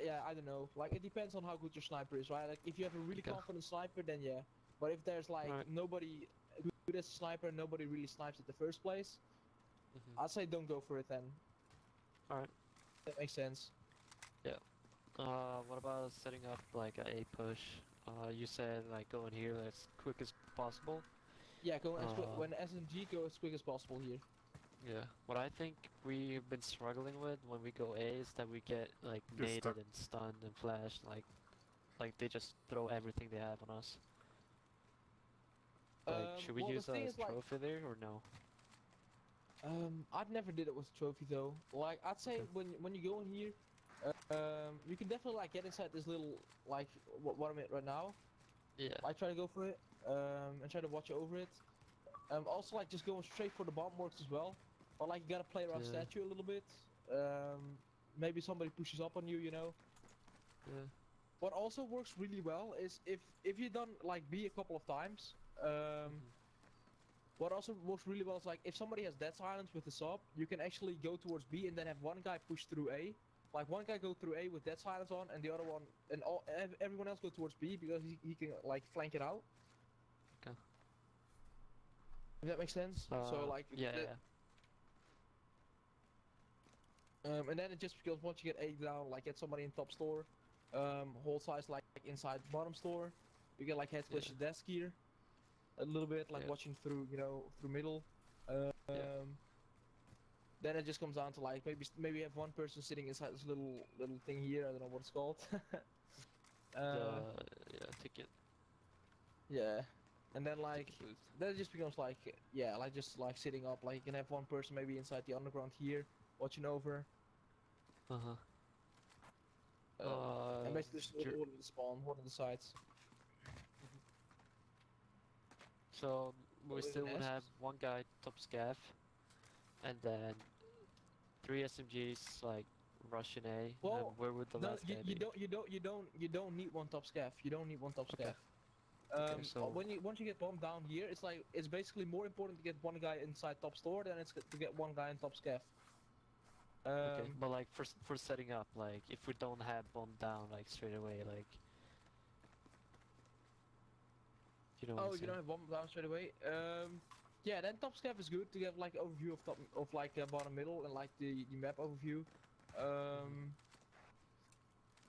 yeah, I don't know. Like, it depends on how good your sniper is, right? Like, if you have a really Okay. confident sniper, then yeah. But if there's like Alright. nobody good as a sniper, nobody really snipes at the first place, I'd say don't go for it then. Alright. That makes sense. Yeah. What about setting up like a push? You said like go in here as quick as possible. Yeah, go as quick Uh, when SMG go as quick as possible here. Yeah. What I think we've been struggling with when we go A is that we get like Get naded stuck. and stunned and flashed, like they just throw everything they have on us. Like, should we Well, the use thing a is, like, trophy there or no? I've never did it with trophy though. Like, I'd say Okay. when you go in here, you can definitely like get inside this little like what I'm at right now. Yeah. Like, try to go for it, and try to watch over it. Also like just going straight for the bomb works as well. Or like you gotta play around Yeah. statue a little bit. Maybe somebody pushes up on you, you know. Yeah. What also works really well is if you've done like B a couple of times. Mhm. What also works really well is like if somebody has dead silence with the sub, you can actually go towards B and then have one guy push through A. Like one guy go through A with dead silence on, and the other one and everyone else go towards B because he can like flank it out. Okay. If that makes sense. So like Yeah. the, Yeah. and then it just because once you get A down, like get somebody in top store, hold size like inside bottom store, you get like head Yeah. splash desk here, a little bit like Yeah. watching through through middle. Yeah. Then it just comes down to like maybe have one person sitting inside this little thing here. I don't know what it's called. The ticket Yeah, and then like ticket booth. then it just becomes like yeah, like just like sitting up. Like you can have one person maybe inside the underground here, watching over, Uh-huh. and basically just Dur- one of the spawn, one of the sides. so we What was still it, would S? have one guy top scav, and then 3 SMGs like Russian A, and Well, where would the no, last guy you be? don't need one top scaff. You don't need one top Okay. scaff. Okay, so Once you get bombed down here, it's like it's basically more important to get one guy inside top store than it's to get one guy in top scaff. okay, but like for setting up, like if we don't have bomb down like straight away, like you know what Oh, I'm you saying? don't have bomb down straight away. Yeah, then top scaff is good to get like overview of top of like bottom middle and like the map overview.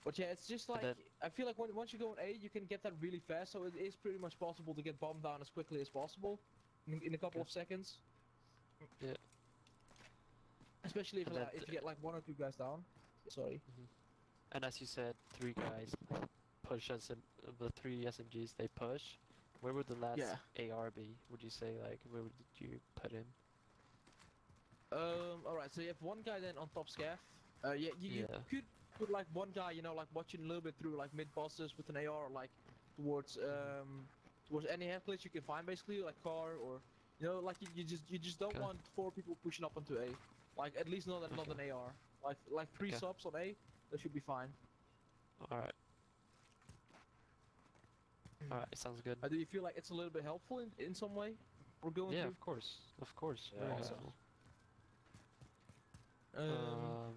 But yeah, it's just And like then I feel like once you go on A, you can get that really fast. So it is pretty much possible to get bomb down as quickly as possible in a couple Okay. of seconds. Yeah. Especially if And you, then like, if you get like one or two guys down. Sorry. and as you said, 3 guys push us, and the 3 SMGs they push. Where would the last Yeah. AR be? Would you say like where would you put him? All right. So you have one guy then on top scaff. Yeah, you Yeah. could put like one guy, like watching a little bit through like mid bosses with an AR, or like towards towards any head glitch you can find, basically like car or like you just don't Okay. want 4 people pushing up onto A. Like at least not Okay. an AR. Like 3 Okay. subs on A, that should be fine. All right. All right. Sounds good. Do you feel like it's a little bit helpful in some way? We're going Yeah, through. of course. Of course. Yeah, Very awesome. helpful. Um,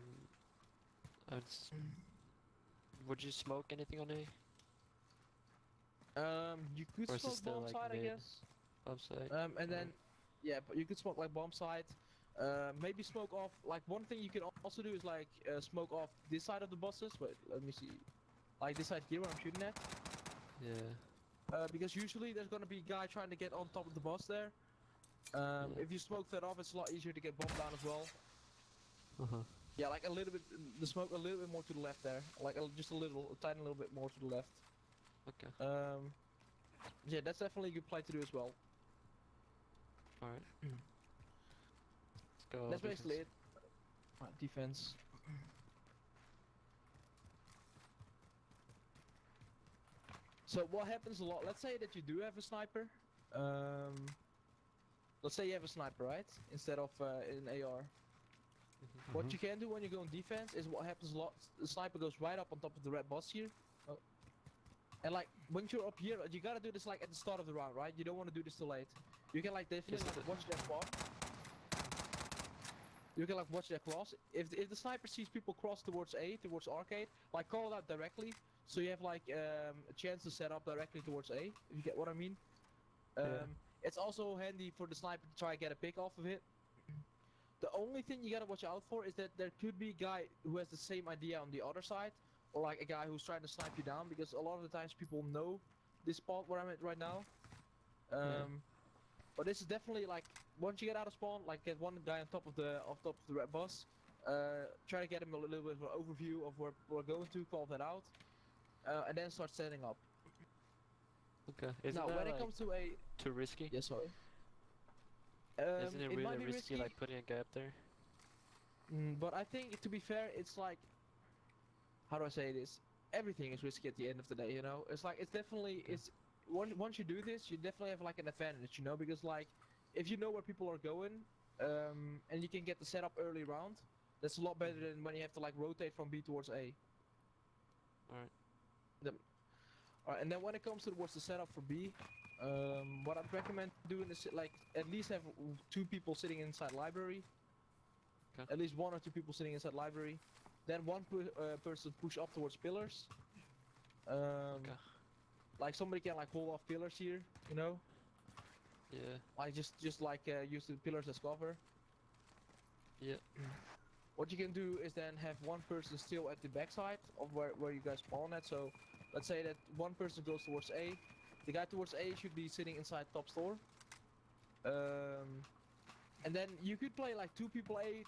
I would would you smoke anything on A? you could Or is it smoke still bomb like side, I mid? guess. Upside? And then, yeah, but you could smoke like bomb side. Maybe smoke off. Like one thing you can also do is like smoke off this side of the buses. Wait, let me see. Like this side here where I'm shooting at. Yeah. Because usually there's gonna be a guy trying to get on top of the bus there. Yeah. If you smoke that off, it's a lot easier to get bombed down as well. Uh-huh. Yeah, like a little bit, the smoke a little bit more to the left there. Like just a tiny little bit more to the left. Okay. Yeah, that's definitely a good play to do as well. All right. Let's go. That's defense. basically it. Right, defense. So what happens a lot, let's say that you do have a sniper. Let's say you have a sniper, right? Instead of an AR. What you can do when you go in defense is what happens a lot. The sniper goes right up on top of the red boss here. Oh. And like, when you're up here, you gotta do this like at the start of the round, right? You don't want to do this too late. You can like definitely like, watch their spawn. You can like watch their cross. If the sniper sees people cross towards A, towards arcade, like call it out directly. So you have like a chance to set up directly towards A, if you get what I mean. It's also handy for the sniper to try and get a pick off of it. The only thing you gotta watch out for is that there could be a guy who has the same idea on the other side, or like a guy who's trying to snipe you down, because a lot of the times people know this spot where I'm at right now. But this is definitely like once you get out of spawn, like get one guy on top of the red bus. Try to get him a little bit of an overview of where we're going to, call that out, and then start setting up. Okay. Isn't Now, that when it like comes to a too risky? yes, sorry. Isn't it might really be risky, like putting a guy up there? But I think to be fair, it's like, how do I say this? Everything is risky at the end of the day, you know. It's like it's definitely Okay. it's once you do this, you definitely have like an advantage, you know, because like if you know where people are going, and you can get the setup early round, that's a lot better than when you have to like rotate from B towards A. Alright. Alright, and then when it comes towards the setup for B, what I'd recommend doing is like at least have two people sitting inside library. Okay. At least one or two people sitting inside library. Then one person push up towards pillars. Okay. Like somebody can like hold off pillars here, you know. Yeah. Like just like use the pillars as cover. Yeah. What you can do is then have one person still at the backside of where you guys spawn at. So let's say that one person goes towards A. The guy towards A should be sitting inside top store. And then you could play like 2 people A,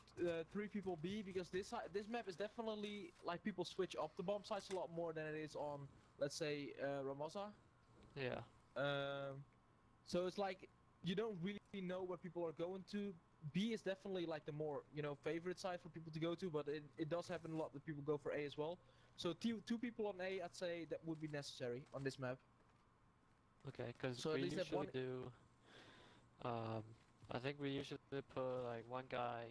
3 people B, because this map is definitely like people switch up the bomb sites a lot more than it is on, let's say, Ramosa. Yeah. So it's like you don't really know where people are going to. B is definitely like the more, you know, favorite side for people to go to, but it does happen a lot that people go for A as well. So 2 people on A, I'd say that would be necessary on this map. Okay, because So at we least have usually one. do. I think we usually put like one guy,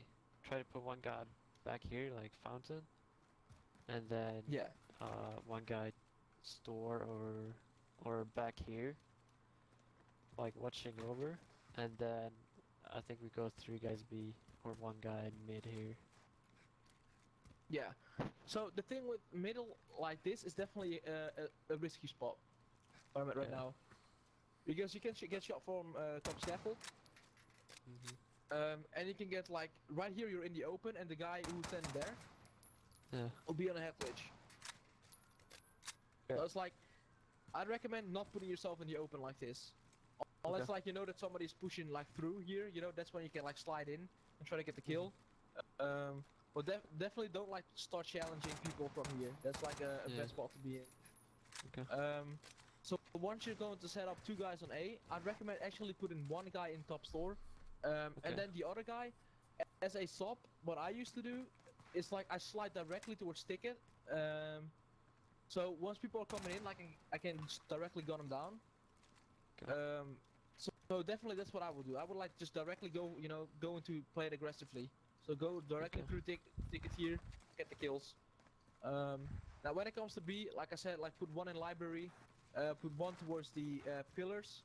try to put one guy back here, like fountain, and then Yeah. one guy store or back here, like watching over, and then I think we go 3 guys B or one guy mid here. Yeah. So the thing with middle like this is definitely a risky spot where I'm at right Yeah. now, because you can get shot from top scaffold. And you can get like right here you're in the open and the guy who's standing there Yeah. will be on a head glitch. Yeah. So it's like I'd recommend not putting yourself in the open like this. Unless Okay. like you know that somebody's pushing like through here, you know, that's when you can like slide in and try to get the kill. But definitely don't like start challenging people from here. That's like a Yeah. bad spot to be in. Okay. So once you're going to set up 2 guys on A, I'd recommend actually putting one guy in top store, and Okay. then the other guy as a sub. What I used to do is like I slide directly towards ticket. So once people are coming in, like I can just directly gun them down. Okay. So definitely that's what I would do. I would like just directly go, you know, go into play it aggressively. So go directly Okay. through ticket here, get the kills. Now when it comes to B, like I said, like put one in library, put one towards the pillars,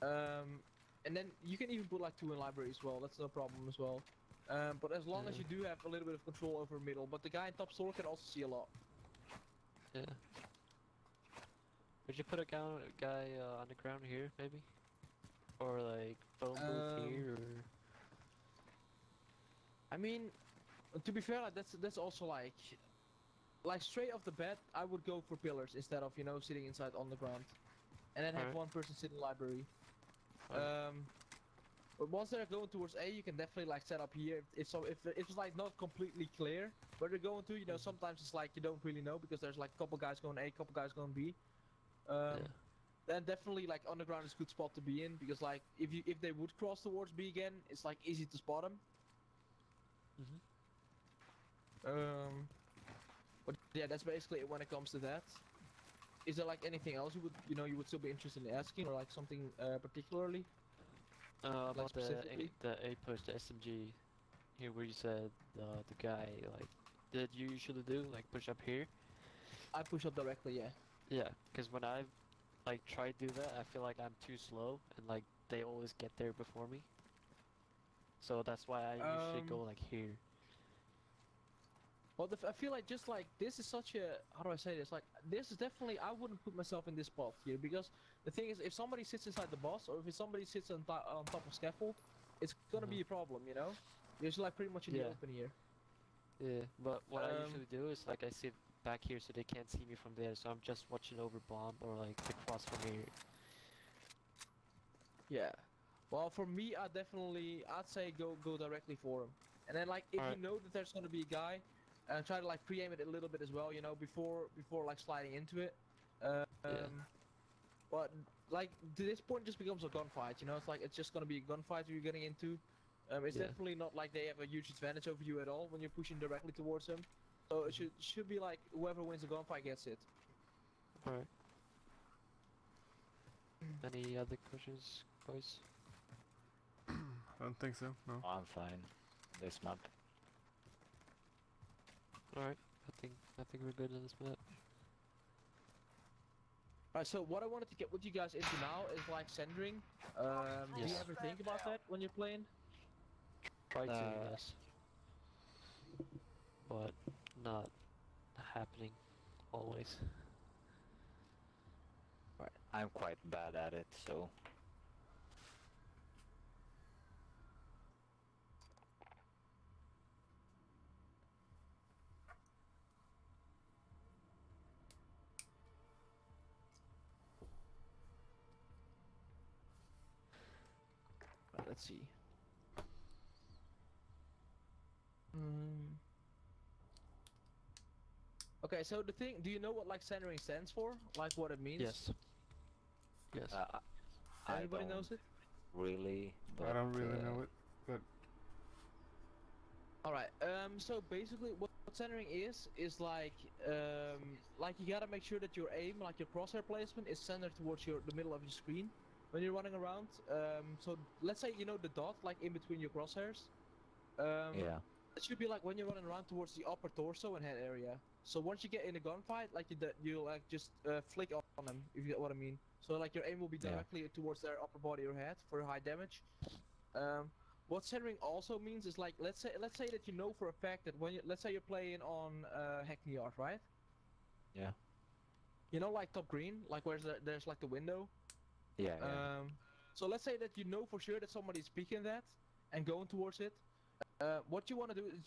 and then you can even put like 2 in library as well. That's no problem as well. But as long as Yeah. you do have a little bit of control over middle, but the guy in top store can also see a lot. Yeah. Would you put a guy on the ground here, maybe? Or like phone booth here, or I mean, to be fair, like that's also like straight off the bat, I would go for pillars instead of, you know, sitting inside on the ground, and then have Alright. one person sit in library. Alright. But once they're going towards A, you can definitely like set up here. If it's like not completely clear where they're going to, you know, sometimes it's like you don't really know because there's like a couple guys going A, couple guys going B. Yeah. Then definitely like underground is a good spot to be in, because like if they would cross towards B again, it's like easy to spot them. But yeah, that's basically it when it comes to that. Is there like anything else you would still be interested in asking, or like something particularly? About specifically? the A push, the SMG here, where you said the guy, like, did you usually do like push up here? I push up directly, yeah. Yeah, because when I like try to do that, I feel like I'm too slow and like they always get there before me. So that's why I usually go like here. Well, I feel like just like this is such a, how do I say this? Like this is definitely, I wouldn't put myself in this spot here, because the thing is, if somebody sits inside the boss, or if somebody sits on top of scaffold, it's gonna be a problem, you know. You're just like pretty much in the Yeah. open here. Yeah, but what I Um, usually do is like I sit back here so they can't see me from there, so I'm just watching over bomb or like the cross from here. Yeah. Well, for me, I'd say go directly for him. And then like if Alright. you know that there's gonna be a guy, try to like pre-aim it a little bit as well, you know, before like sliding into it. But like to this point, it just becomes a gunfight. You know, it's like it's just gonna be a gunfight you're getting into. It's Yeah. definitely not like they have a huge advantage over you at all when you're pushing directly towards them. So it should be like whoever wins the gunfight gets it. Alright. Any other questions, boys? I don't think so, no. I'm fine. This map. Alright. I think we're good on this map. Alright, so what I wanted to get with you guys into now is like centering. Do you Yes. ever think about that when you're playing? Try to, Uh, yes. But not happening always. I'm quite bad at it, so Right, let's see. Mm. Okay, so the thing, do you know what like centering stands for? Like what it means? Yes. Yes. I Anybody don't knows it? really. But, I don't really know it, but Alright, so basically what centering is like you gotta make sure that your aim, like your crosshair placement is centered towards the middle of your screen when you're running around. So let's say you know the dot like in between your crosshairs. Yeah. It should be like when you're running around towards the upper torso and head area. So once you get in a gunfight, like you like just flick on them, if you get what I mean. So like your aim will be Yeah. directly towards their upper body or head for high damage. What centering also means is like let's say that you know for a fact that when let's say you're playing on Hackney Yard, right? Yeah. You know like top green, like where's there's like the window. Yeah. So let's say that you know for sure that somebody's peeking that and going towards it. What you want to do is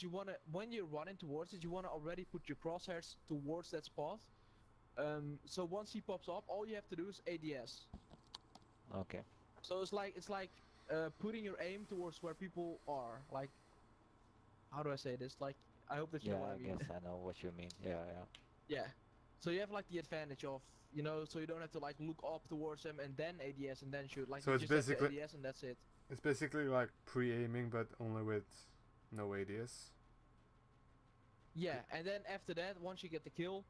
when you're running towards it, you want to already put your crosshairs towards that spot. So once he pops up, all you have to do is ADS. Okay. So it's like putting your aim towards where people are. Like, how do I say this? Like, I hope that you Yeah, know what I I mean. guess I know what you mean. Yeah. Yeah. So you have like the advantage of, you know, so you don't have to like look up towards them and then ADS and then shoot. Like So you it's just have to basically- ADS and that's it. it's basically like pre-aiming, but only with no ADS. Yeah, and then after that, once you get the kill,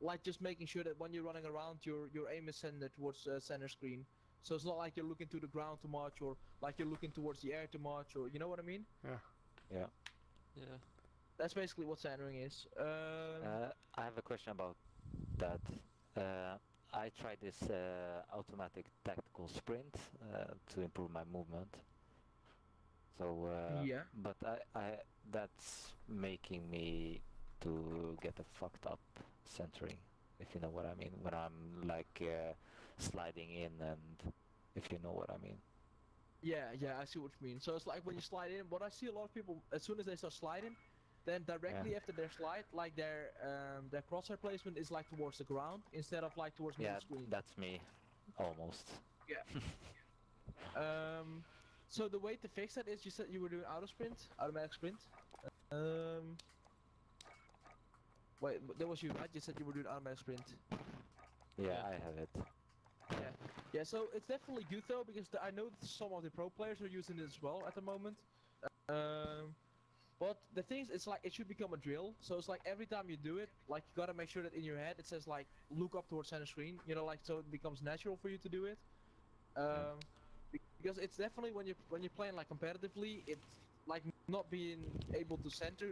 like just making sure that when you're running around, your aim is centered towards center screen. So it's not like you're looking to the ground too much, or like you're looking towards the air too much, or you know what I mean? Yeah. That's basically what centering is. I have a question about that. I tried this automatic tactical sprint to improve my movement. So, Yeah. but I that's making me to get a fucked up centering, if you know what I mean. When I'm like sliding in, and if you know what I mean. Yeah, I see what you mean. So it's like when you slide in, what I see a lot of people, as soon as they start sliding, then directly after their slide, like their crosshair placement is like towards the ground instead of like towards middle Yeah, screen. that's me, almost. So the way to fix that is you said you were doing automatic sprint. Wait, that was you, right? You said you were doing automatic sprint. Yeah, I have it. Yeah, so it's definitely good though, because I know that some of the pro players are using it as well at the moment. But the thing is, it's like, it should become a drill, so it's like every time you do it, like you gotta make sure that in your head it says like, look up towards center screen, you know, like so it becomes natural for you to do it. Because it's definitely when you're playing like competitively, it's like not being able to center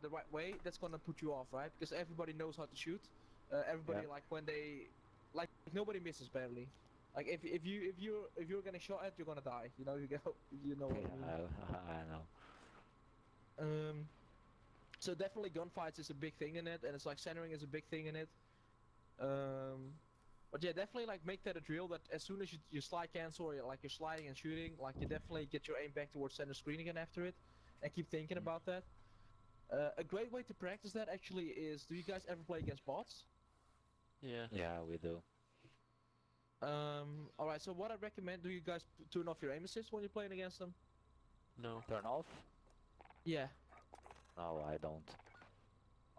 the right way, that's gonna put you off, right? Because everybody knows how to shoot. Everybody like when they like nobody misses barely. Like if you're getting shot at, you're gonna die. You know you know what I mean. Yeah, I know. So definitely gunfights is a big thing in it, and it's like centering is a big thing in it. But yeah, definitely like make that a drill that as soon as you slide cancel or like you're sliding and shooting, like you definitely get your aim back towards center screen again after it, and keep thinking about that. A great way to practice that actually is, do you guys ever play against bots? Yeah. Yeah, we do. Alright, so what I recommend, do you guys turn off your aim assist when you're playing against them? No. Turn off? Yeah. No, I don't.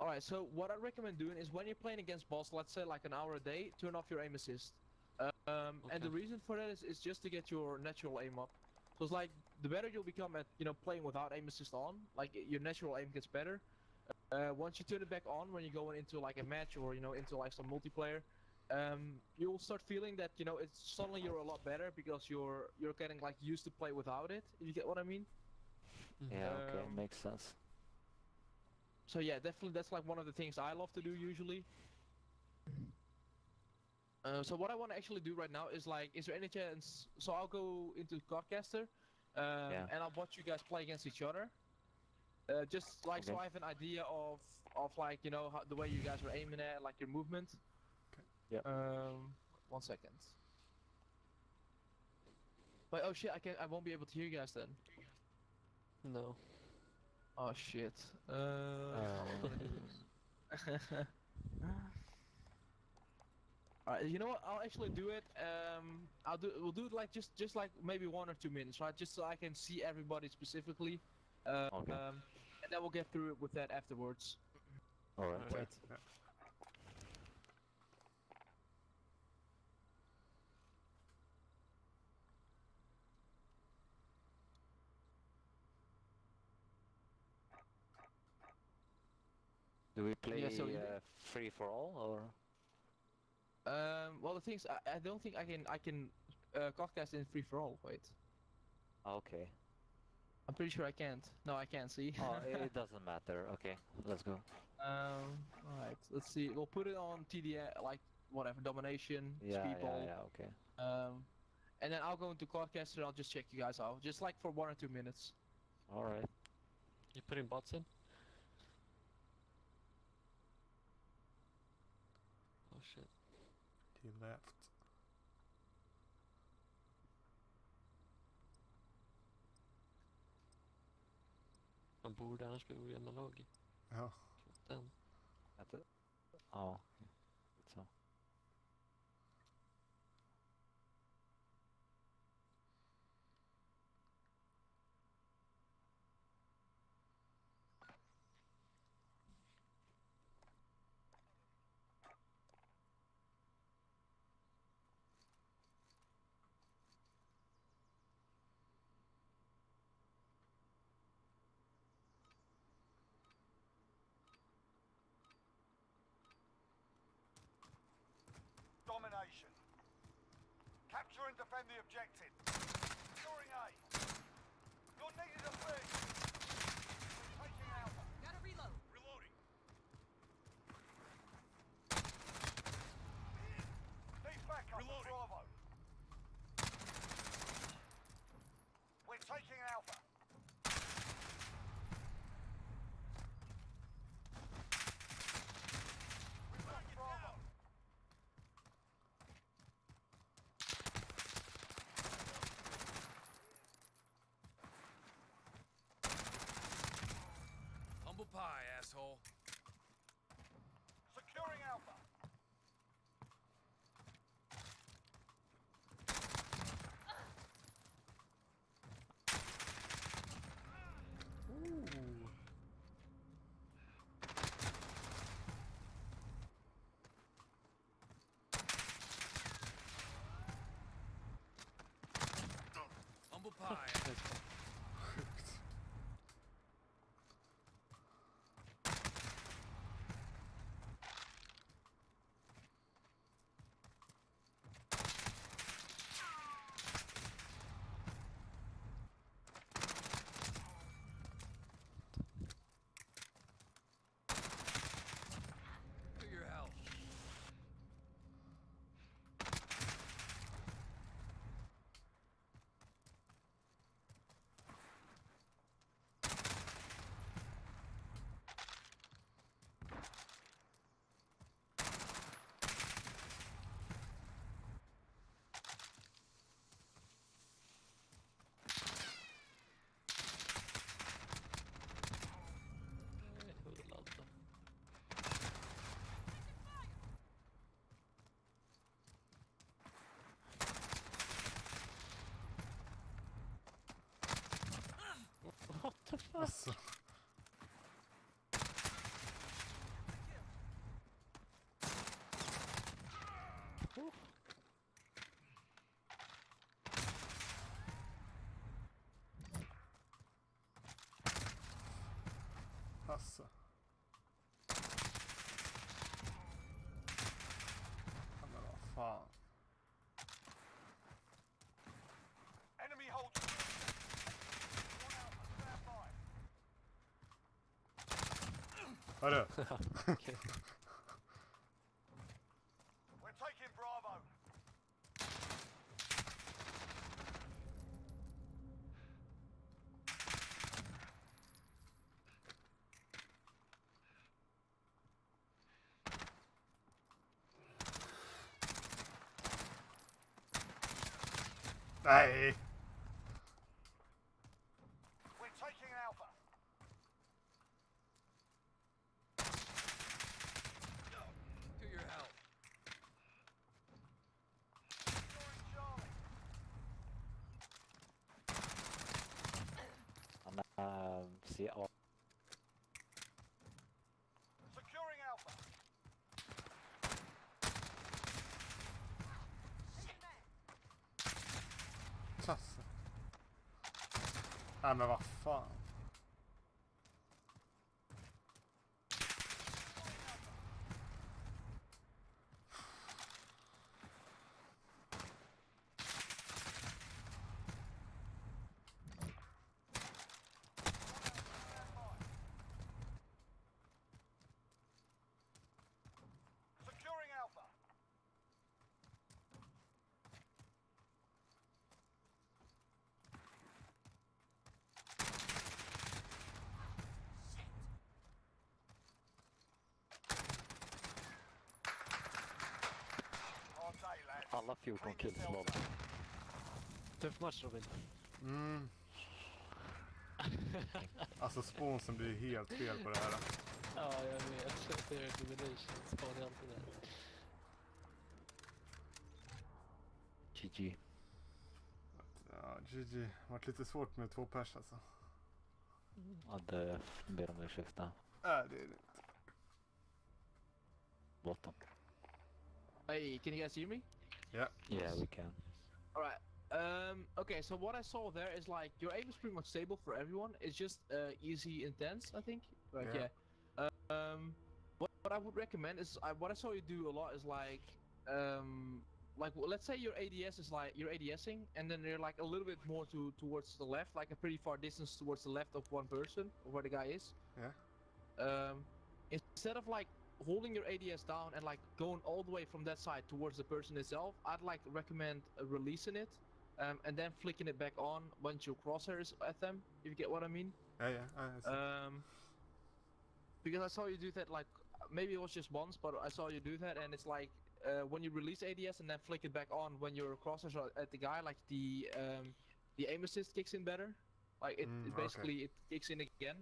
Alright, so what I recommend doing is when you're playing against boss, let's say like an hour a day, turn off your aim assist. And the Okay. reason for that is just to get your natural aim up. So it's like, the better you'll become at, playing without aim assist on, like your natural aim gets better. Once you turn it back on when you're going into like a match or, into like some multiplayer, you'll start feeling that, it's suddenly you're a lot better because you're getting like used to play without it, if you get what I mean. Yeah, okay, Um, makes sense. So yeah, definitely that's like one of the things I love to do usually. So what I want to actually do right now is like, is there any chance? So I'll go into Codcaster, Yeah. and I'll watch you guys play against each other. Just like so Okay. I have an idea of like how, the way you guys are aiming at, like your movement. Okay. Yep. 1 second. But oh shit, I won't be able to hear you guys then. No. Oh shit. What am I gonna do? Alright, you know what? I'll actually do it. We'll do it like just like maybe 1 or 2 minutes, right? Just so I can see everybody specifically. Okay. And then we'll get through it with that afterwards. Alright. Alright. Wait. Yeah. Do we play Yeah, so free for all or? well the thing is, I don't think I can Codcast in free for all. Wait, Okay. I'm pretty sure I can't. No, I can't. See. Oh, it doesn't matter. Okay, let's go. Alright, let's see. We'll put it on TDL, like whatever, domination, Yeah, speedball. yeah, okay. And then I'll go into Codcaster and I'll just check you guys out, just like for 1 or 2 minutes. Alright. You putting bots in? Oh shit. He left. Man borde annars bli analog. Ja. Den. Oh, so. Domination. Capture and defend the objective. Securing A. You're needed at B. We're taking Alpha. Gotta reload. Reloading. Need backup at Bravo. We're taking Alpha. We've got Bravo. Alltså. Alltså. Ja, men vad fan. Enemy holds. One out, stand by. Hörru. Okay. We're taking Bravo. Nej. We're taking Alpha. To your help. Securing Charlie. See, oh, Securing Alpha. Alltså. Nej men vad fan. Securing Alpha. Hard day, lads. alla 14 kills lol. Too much Robin. Mm. Alltså sponsen blir helt fel på det här. Ja, jag vet. Det är domination. Sparar alltid där. GG. Ja, GG. Vart lite svårt med 2 pers alltså. Ja, det ber om ursäkt där. Nej, det är det. Bottom. Hey, can you guys hear me? Ja. Yeah, we can. All right. Okay, so what I saw there is like your aim is pretty much stable for everyone. It's just easy intense, I think. Like Yeah. yeah. What I would recommend is what I saw you do a lot is let's say your ADS is like you're ADSing, and then you're like a little bit more towards the left, like a pretty far distance towards the left of one person, or where the guy is. Yeah. Instead of like holding your ADS down and like going all the way from that side towards the person itself, I'd like recommend releasing it, and then flicking it back on once your crosshairs at them. If you get what I mean. Ja, I see. Because I saw you do that like maybe it was just once, but I saw you do that, and it's like when you release ADS and then flick it back on when your crosshairs are at the guy, like the aim assist kicks in better. Like it basically it kicks in again.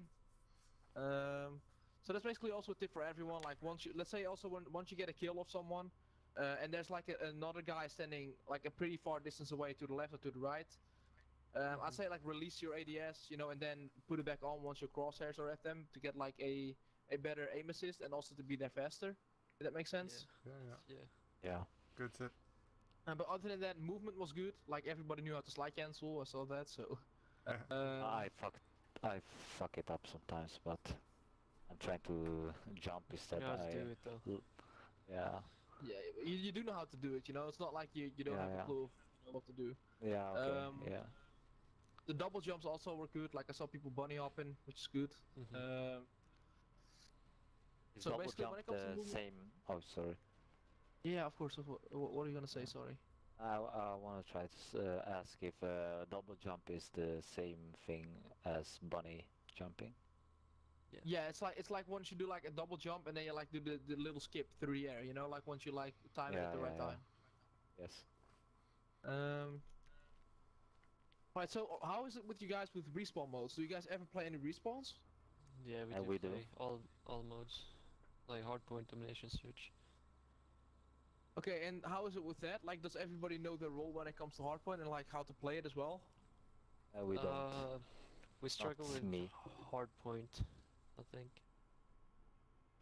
So that's basically also a tip for everyone. Like let's say also once you get a kill of someone, and there's like another guy standing like a pretty far distance away to the left or to the right, I'd say like release your ADS, you know, and then put it back on once your crosshairs are at them to get like a better aim assist and also to be there faster. Did that make sense? Yeah. Yeah. Good tip. But other than that, movement was good. Like everybody knew how to slide cancel. I saw that. So. I fuck it up sometimes, but I'm trying to jump instead. You know how to do it though. Yeah. Yeah, you do know how to do it. You know, it's not like you don't have a clue of what to do. Yeah. Okay. Yeah. The double jumps also were good. Like I saw people bunny hopping, which is good. Is So double basically, jump when it comes to the movement- same? Oh, sorry. Yeah, of course. What are you gonna say? Sorry. I want to try to ask if double jump is the same thing as bunny jumping. Yeah, it's like once you do like a double jump and then you like do the little skip through the air. You know, like once you like time it at the right time. Yes. Right. So how is it with you guys with respawn modes? Do you guys ever play any respawns? Yeah, We do. play all modes, like hardpoint, domination, search. Okay, and how is it with that? Like, does everybody know their role when it comes to hardpoint and like how to play it as well? We don't. We struggle Not with me. hard point, I think.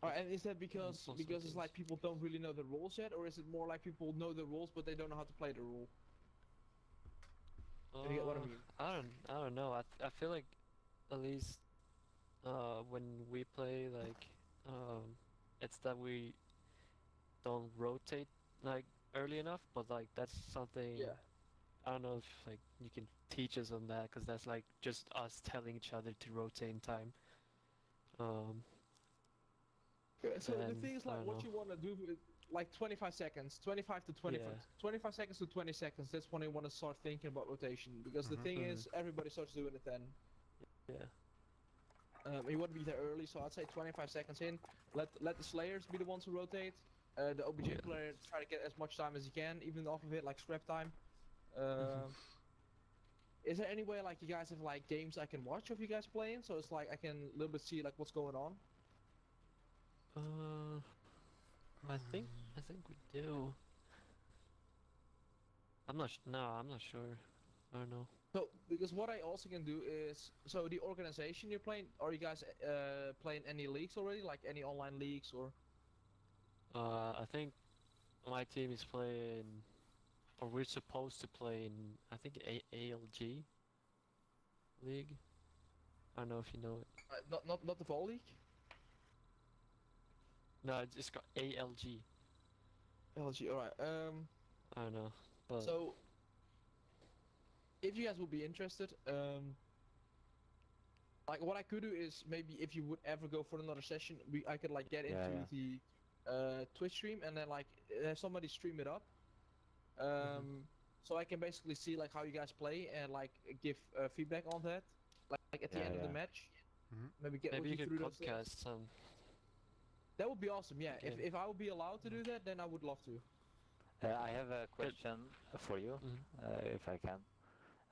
And is that because most of the it's like games. people don't really know the rules yet, or is it more like people know the rules but they don't know how to play the rule? You get what I mean? I don't know. I feel like at least when we play like it's that we don't rotate like early enough, but like that's something Yeah. I don't know if like you can teach us on that because that's like just us telling each other to rotate in time. Um, Yeah, so the and thing is I like don't what know. you want to do with like 25 seconds, 25 to 25, Yeah. 25 seconds to 20 seconds. That's when you want to start thinking about rotation because the Mhm. thing is everybody starts doing it then. Yeah. You want to be there early, so I'd say 25 seconds in. Let the Slayers be the ones who rotate. The OBG Yeah. player try to get as much time as he can, even off of it like scrap time. Mhm. Is there any way like you guys have like games I can watch of you guys playing, so it's like I can a little bit see like what's going on? Uh, I think we do. I'm not sure. I don't know. So because what I also can do is so the organization you're playing, are you guys playing any leagues already, like any online leagues or? I think my team is playing, or we're supposed to play in, I think ALG league. I don't know if you know it. Not the Vol League. No, it's got ALG. LG, all right. I don't know, but So if you guys would be interested, like what I could do is maybe if you would ever go for another session, I could like get Yeah, into yeah. the Twitch stream and then like have somebody stream it up. So I can basically see like how you guys play and like give feedback on that, like at the Yeah, end of the yeah. match. Mhm. Maybe get maybe with you you could through those things. podcast some That would be awesome. Yeah, game. if I would be allowed to do that, then I would love to. I have a But question for you, mhm. if I can.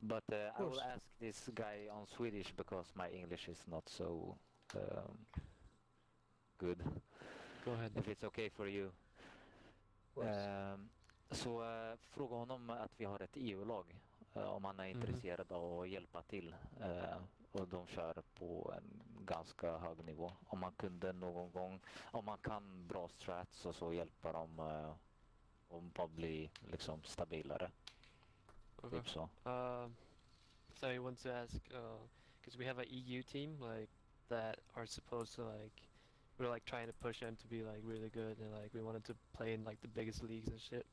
But Of I will course. ask this guy on Swedish because my English is not so good. Go ahead. If it's okay for you. Of course. Så fråga honom att vi har ett EU-lag om han är intresserad av att hjälpa till. Och de kör på en ganska hög nivå. Om man kunde någon gång, om man kan bra strats och så hjälpa dem att bara bli liksom stabilare. Okay. Typ så. So I want to ask, because we have a EU team like that are supposed to like, we're like trying to push them to be like really good and like we wanted to play in like the biggest leagues and shit.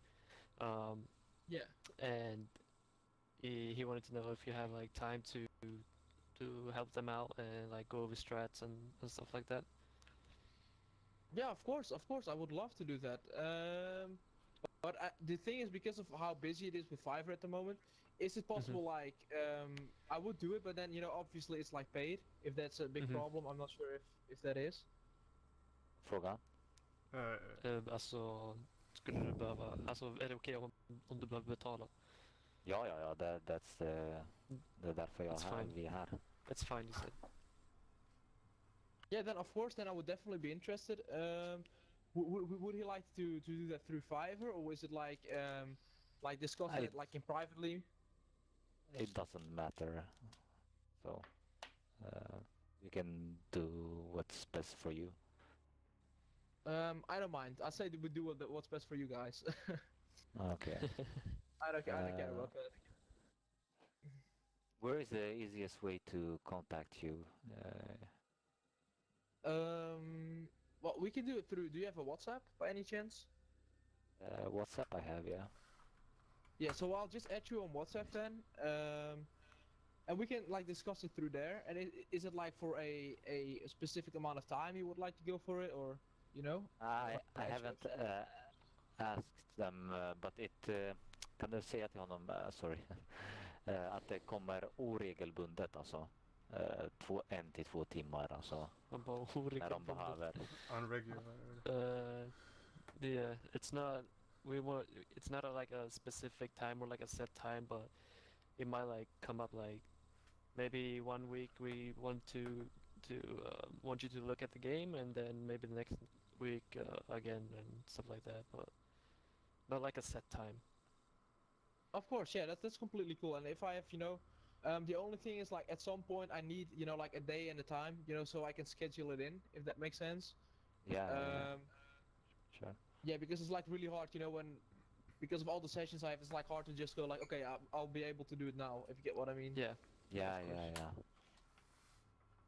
Yeah. And he wanted to know if you have like time to help them out and like go over strats and stuff like that. Yeah, of course, I would love to do that. But the thing is, because of how busy it is with Fiverr at the moment, is it possible like I would do it, but then obviously it's like paid. If that's a big problem, I'm not sure if that is. Fråga. Alltså, skulle du behöva, alltså är det okej om du behöver betala? Ja, det är därför That's fine. vi är här. That's fine, you said. Yeah, then of course, then I would definitely be interested. Would he like to do that through Fiverr, or is it like discuss I- that like in privately? It doesn't matter. So you can do what's best for you. I don't mind. I say that we do what's best for you guys. Okay. I don't care about that. Where is the easiest way to contact you? Well, we can do it through. Do you have a WhatsApp by any chance? WhatsApp I have, yeah. Yeah, so I'll just add you on WhatsApp then, and we can like discuss it through there. And is it like for a specific amount of time you would like to go for it, or I Like haven't asked them, but kan du säga till honom, sorry, att det kommer oregelbundet alltså. 1 till 2 timmar alltså, Man bara när de oregelbundet. behöver. Unregular. Yeah, it's not. It's not like a specific time or like a set time, but it might like come up like maybe one week we want you to look at the game, and then maybe the next week again and stuff like that. But not like a set time. Of course, yeah, that's completely cool. And if I have The only thing is like at some point I need like a day and a time so I can schedule it in if that makes sense. Yeah, yeah, sure. Yeah, because it's like really hard when because of all the sessions I have, it's like hard to just go like, okay, I'll be able to do it now, if you get what I mean. Yeah. Yeah, of course. yeah.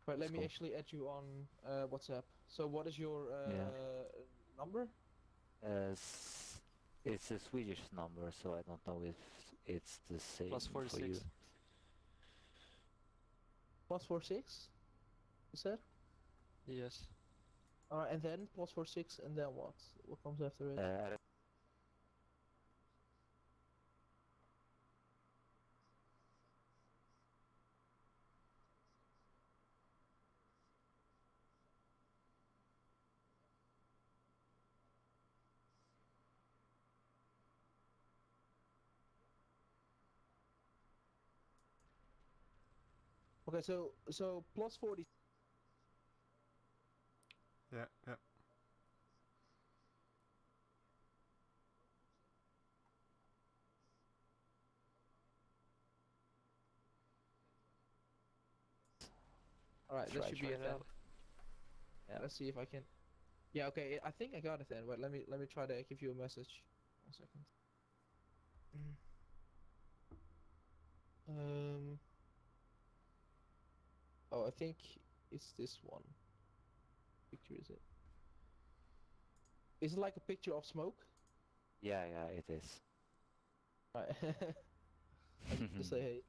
Right, let That's me cool. actually add you on WhatsApp. So what is your Yeah. number? It's a Swedish number, so I don't know if it's the same Plus for you. 46. +46? You said? Yes. Alright, and then +46, and then what? What comes after it? I don't- Okay, so +40. Yeah, yeah. Alright, that Try, should try be it it then. out. Yeah. Let's see if I can. Yeah, okay, I think I got it then. Wait, let me try to give you a message. 1 second. Um. Oh, I think it's this one. Picture is it? Is it like a picture of smoke? Yeah, it is. Right. Just say hey.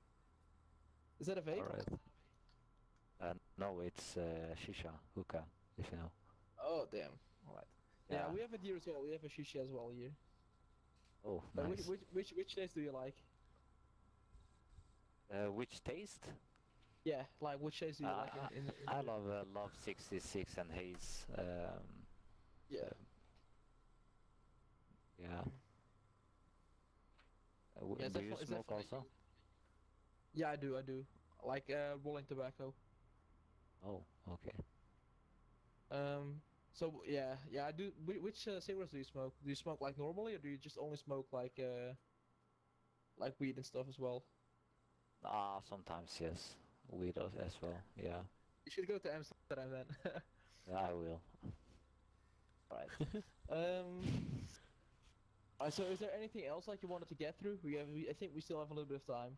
Is that a vape? Alright. No, it's shisha, hookah, if you know. Oh damn. Alright. Yeah, Yeah. we have it here as well. We have a shisha as well here. Oh, Which nice. which taste do you like? Which taste? Yeah, like which taste do you like in I love 66 and haze. Yeah. Yeah. Yeah, it's Do you definitely, it's smoke definitely. also? Yeah, I do. Like rolling tobacco. Oh, okay. So yeah, I do. Which cigarettes do you smoke? Do you smoke like normally, or do you just only smoke like weed and stuff as well? Sometimes yes. Weed as well. Yeah. You should go to Amsterdam then. Yeah, I will. Right. So is there anything else like you wanted to get through? I think we still have a little bit of time.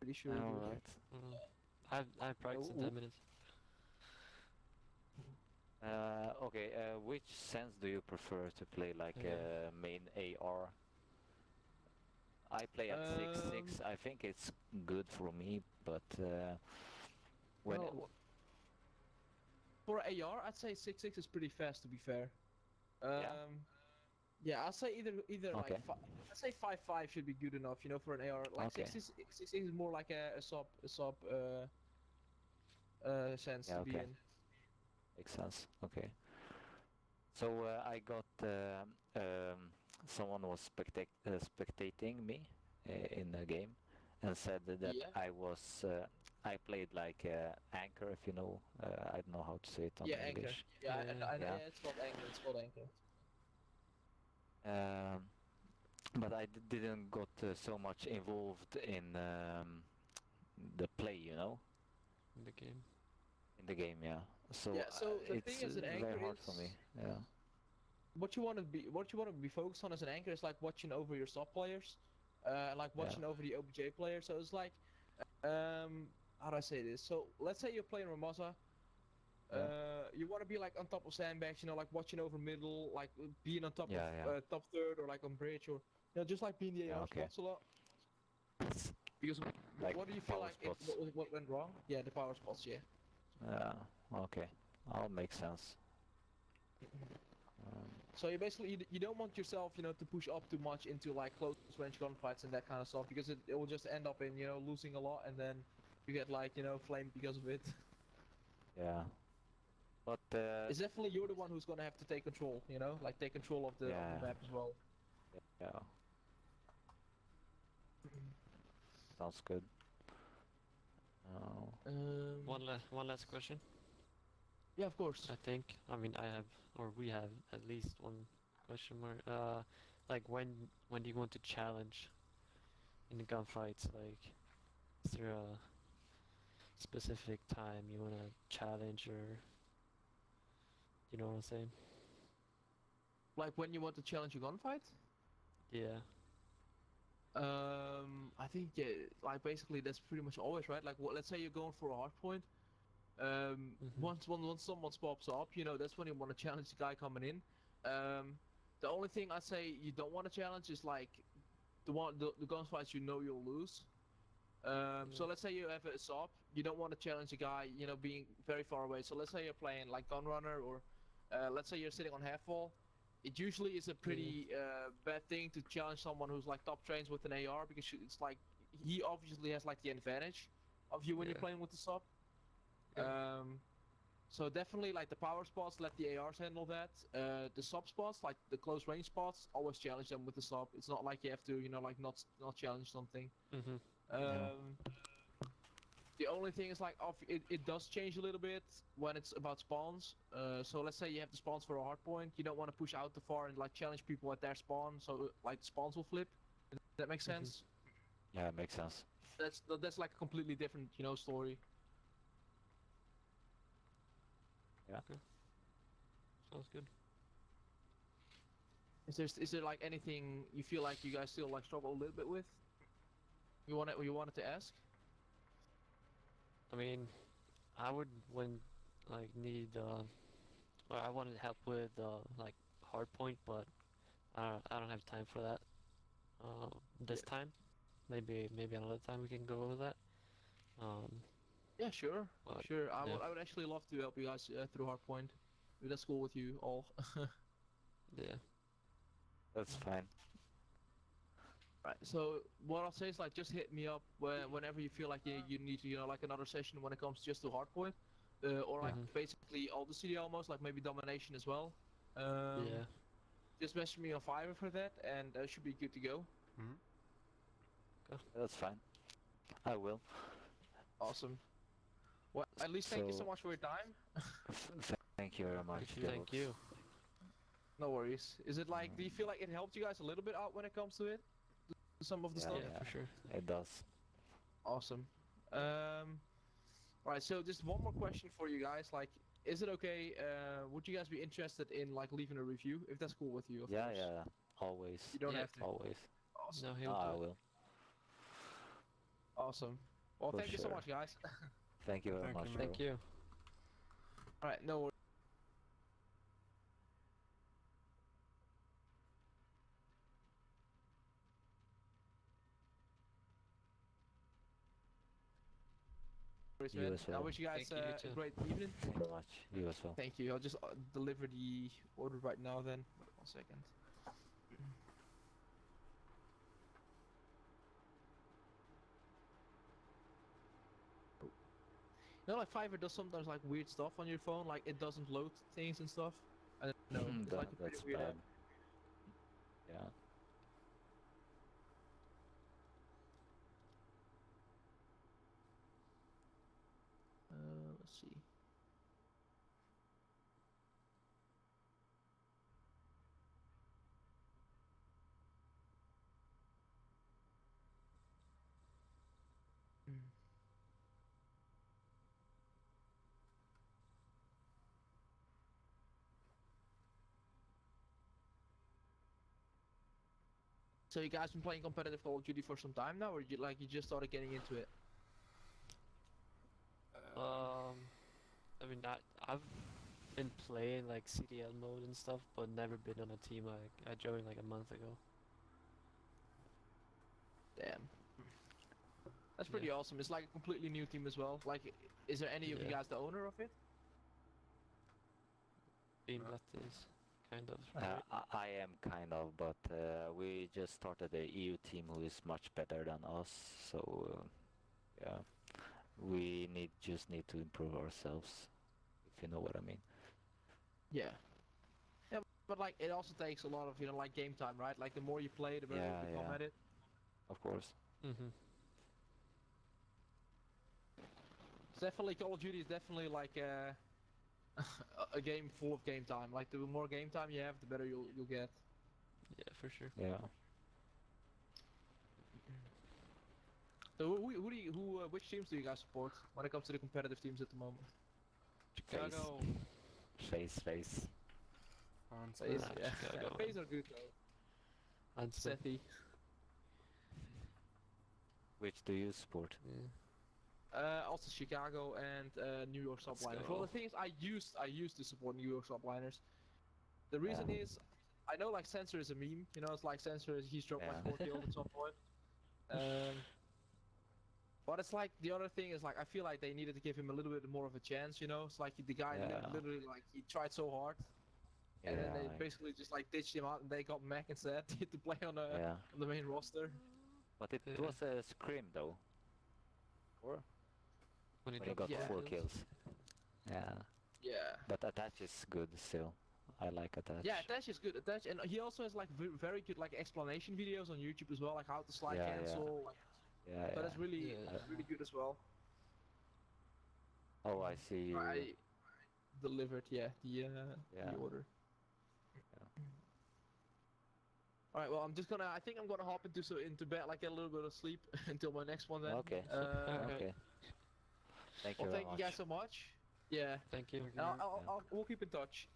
Pretty sure we do. Alright. I have practice in 10 minutes. Okay, which sense do you prefer to play, like main AR? I play at 6.6. I think it's good for me, but when Well, for AR, I'd say 6.6 is pretty fast to be fair. Yeah, I'll say either Okay. like I'd say 5.5 should be good enough, for an AR. Like Okay. 6.6 is more like a sub sense Yeah, to be okay. in. Makes sense. Okay. So I got someone was spectating me in the game and said that Yeah. I played like anchor, if you know. I don't know how to say it on Yeah, anchor. English. Yeah, I know. Yeah. Yeah, it's called anchor. It's called anchor. But I didn't got so much involved in the play, In the game. in the game, yeah. So Yeah. So the it's thing as an very anchor hard is for me. Yeah. what you want to be focused on as an anchor is like watching over your sub players, like watching over the OBJ players. So it's like, how do I say this? So let's say you're playing Ramazza. You want to be like on top of sandbags, like watching over middle, like being on top Yeah, of top third or like on bridge, or just like being the Yeah, AR okay. spots a lot. Because Like what do you feel power like spots. what went wrong? Yeah, the power spots. Yeah. Okay. All makes sense. So you basically you don't want yourself to push up too much into like close range gunfights and that kind of stuff because it will just end up in losing a lot and then you get like flamed because of it. Yeah. But It's definitely you're the one who's gonna have to take control, like take control of the map as well. yeah, sounds good. One last question. Yeah, of course. I think. I mean, we have at least one question mark. Like when do you want to challenge in the gunfights? Like, Is there a specific time you wanna challenge, or you know what I'm saying? Like when you want to challenge a gunfight? Yeah. I think yeah, like basically that's pretty much always right. Like let's say you're going for a hard point. Once someone pops up, you know that's when you want to challenge the guy coming in. The only thing I say you don't want to challenge is like the gunfights you know you'll lose. So let's say you have a SOP, you don't want to challenge a guy, you know, being very far away. So let's say you're playing like Gunrunner, or let's say you're sitting on half wall. It usually is a pretty bad thing to challenge someone who's like top trains with an AR, because it's like he obviously has like the advantage of you when you're Yeah. playing with the SOP. Yeah. So definitely like the power spots, let the ARs handle that. The SOP spots, like the close range spots, always challenge them with the SOP. It's not like you have to, you know, like not challenge something. The only thing is like it does change a little bit when it's about spawns. So let's say you have the spawns for a hard point, you don't want to push out too far and like challenge people at their spawn, so like the spawns will flip. Does that make sense? Yeah, it makes sense. That's like a completely different, you know, story. Sounds good. Is there like anything you feel like you guys still like struggle a little bit with? You wanted to ask? I mean, I would need or I wanted help with like hardpoint, but I don't have time for that. This time, maybe another time we can go over that. Yeah, sure, But sure. yeah, I would actually love to help you guys through hardpoint. If that's cool with you all. yeah, That's fine. Right. So what I'll say is like just hit me up whenever you feel like you need to, you know, like another session when it comes just to hardpoint, or like basically all the CDL almost, like maybe domination as well. yeah. Just message me on Fiverr for that, and that should be good to go. That's fine. I will. Awesome. Well, at least thank you so So, much for your time. Thank you very much. Thank you. No worries. Is it like, do you feel like it helped you guys a little bit out when it comes to it? Some of the Yeah, stuff? Yeah, for sure. It does. Awesome. Alright, so just one more question for you guys. Like, is it okay, would you guys be interested in like leaving a review? If that's cool with you, of Yeah, course. yeah. Always. You don't Yeah. have to. Always. Awesome. No, No, he'll I do it. will. Awesome. Well, For thank you so sure. much, guys. Thank you very Thank you, much. man. Thank you. Alright, no worries, You man. as I well. wish you guys Thank you, you a too. great evening. Thank you very much. You as well. Thank you. I'll just deliver the order right now then. Wait 1 second. You know, like Fiverr does sometimes like weird stuff on your phone, like it doesn't load things and stuff. I don't know. It's like a pretty That's weird bad. app. Yeah. Let's see. So you guys been playing competitive Call of Duty for some time now, or you just started getting into it? I mean, I've been playing like CDL mode and stuff, but never been on a team. I joined like a month ago. Damn. That's pretty Yeah. awesome. It's like a completely new team as well. Like, is there any of you Yeah. guys the owner of it? Beam No. that is kind of. Right? I am kind of, but we just started a EU team who is much better than us. So yeah, we just need to improve ourselves, if you know what I mean. Yeah. Yeah, but like it also takes a lot of, you know, like game time, right? Like the more you play, the better Yeah, you become yeah. at it. Of course. It's definitely Call of Duty is definitely like a game full of game time. Like the more game time you have, the better you'll get. Yeah, for sure. Yeah. So which teams do you guys support when it comes to the competitive teams at the moment? Chicago. Face. FaZe, yeah. Chicago. FaZe are good though. Answer. Sethi. Which do you support? Yeah. Also Chicago and New York Let's subliners. go. Well, the thing is, I used to support New York subliners. The reason Yeah. is, I know like Sensor is a meme. You know, it's like Sensor he's dropped like Yeah. 4 kills at some point. But it's like the other thing is like I feel like they needed to give him a little bit more of a chance. You know, it's like the guy Yeah. literally like he tried so hard, and then they Yeah, basically just like ditched him out and they got Mac instead to play on yeah. the main roster. But it Yeah. was a scrim though. Or When he when he dropped got Yeah. 4 kills. Yeah. Yeah. But Attach is good still. I like Attach. Yeah, Attach is good. Attach, and he also has like very good like explanation videos on YouTube as well, like how to slide Yeah, yeah. cancel. Like, Yeah, so that's really Yeah. really good as well. Oh, I see you. I delivered, yeah, the Yeah. order. All right, well, I think I'm gonna hop into bed, like get a little bit of sleep until my next one then. Okay. Okay. Okay. Thank you Well, very thank much. you guys so much. Yeah, Thank you. Thank and you. we'll keep in touch.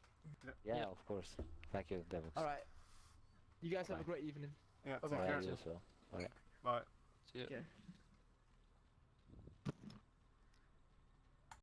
Yeah, Yeah. of course. Thank you, Devils. All right. You guys have a Bye. great evening. Yeah, Bye-bye. take Yeah, care. you as well. Bye. Bye. See ya. Okay.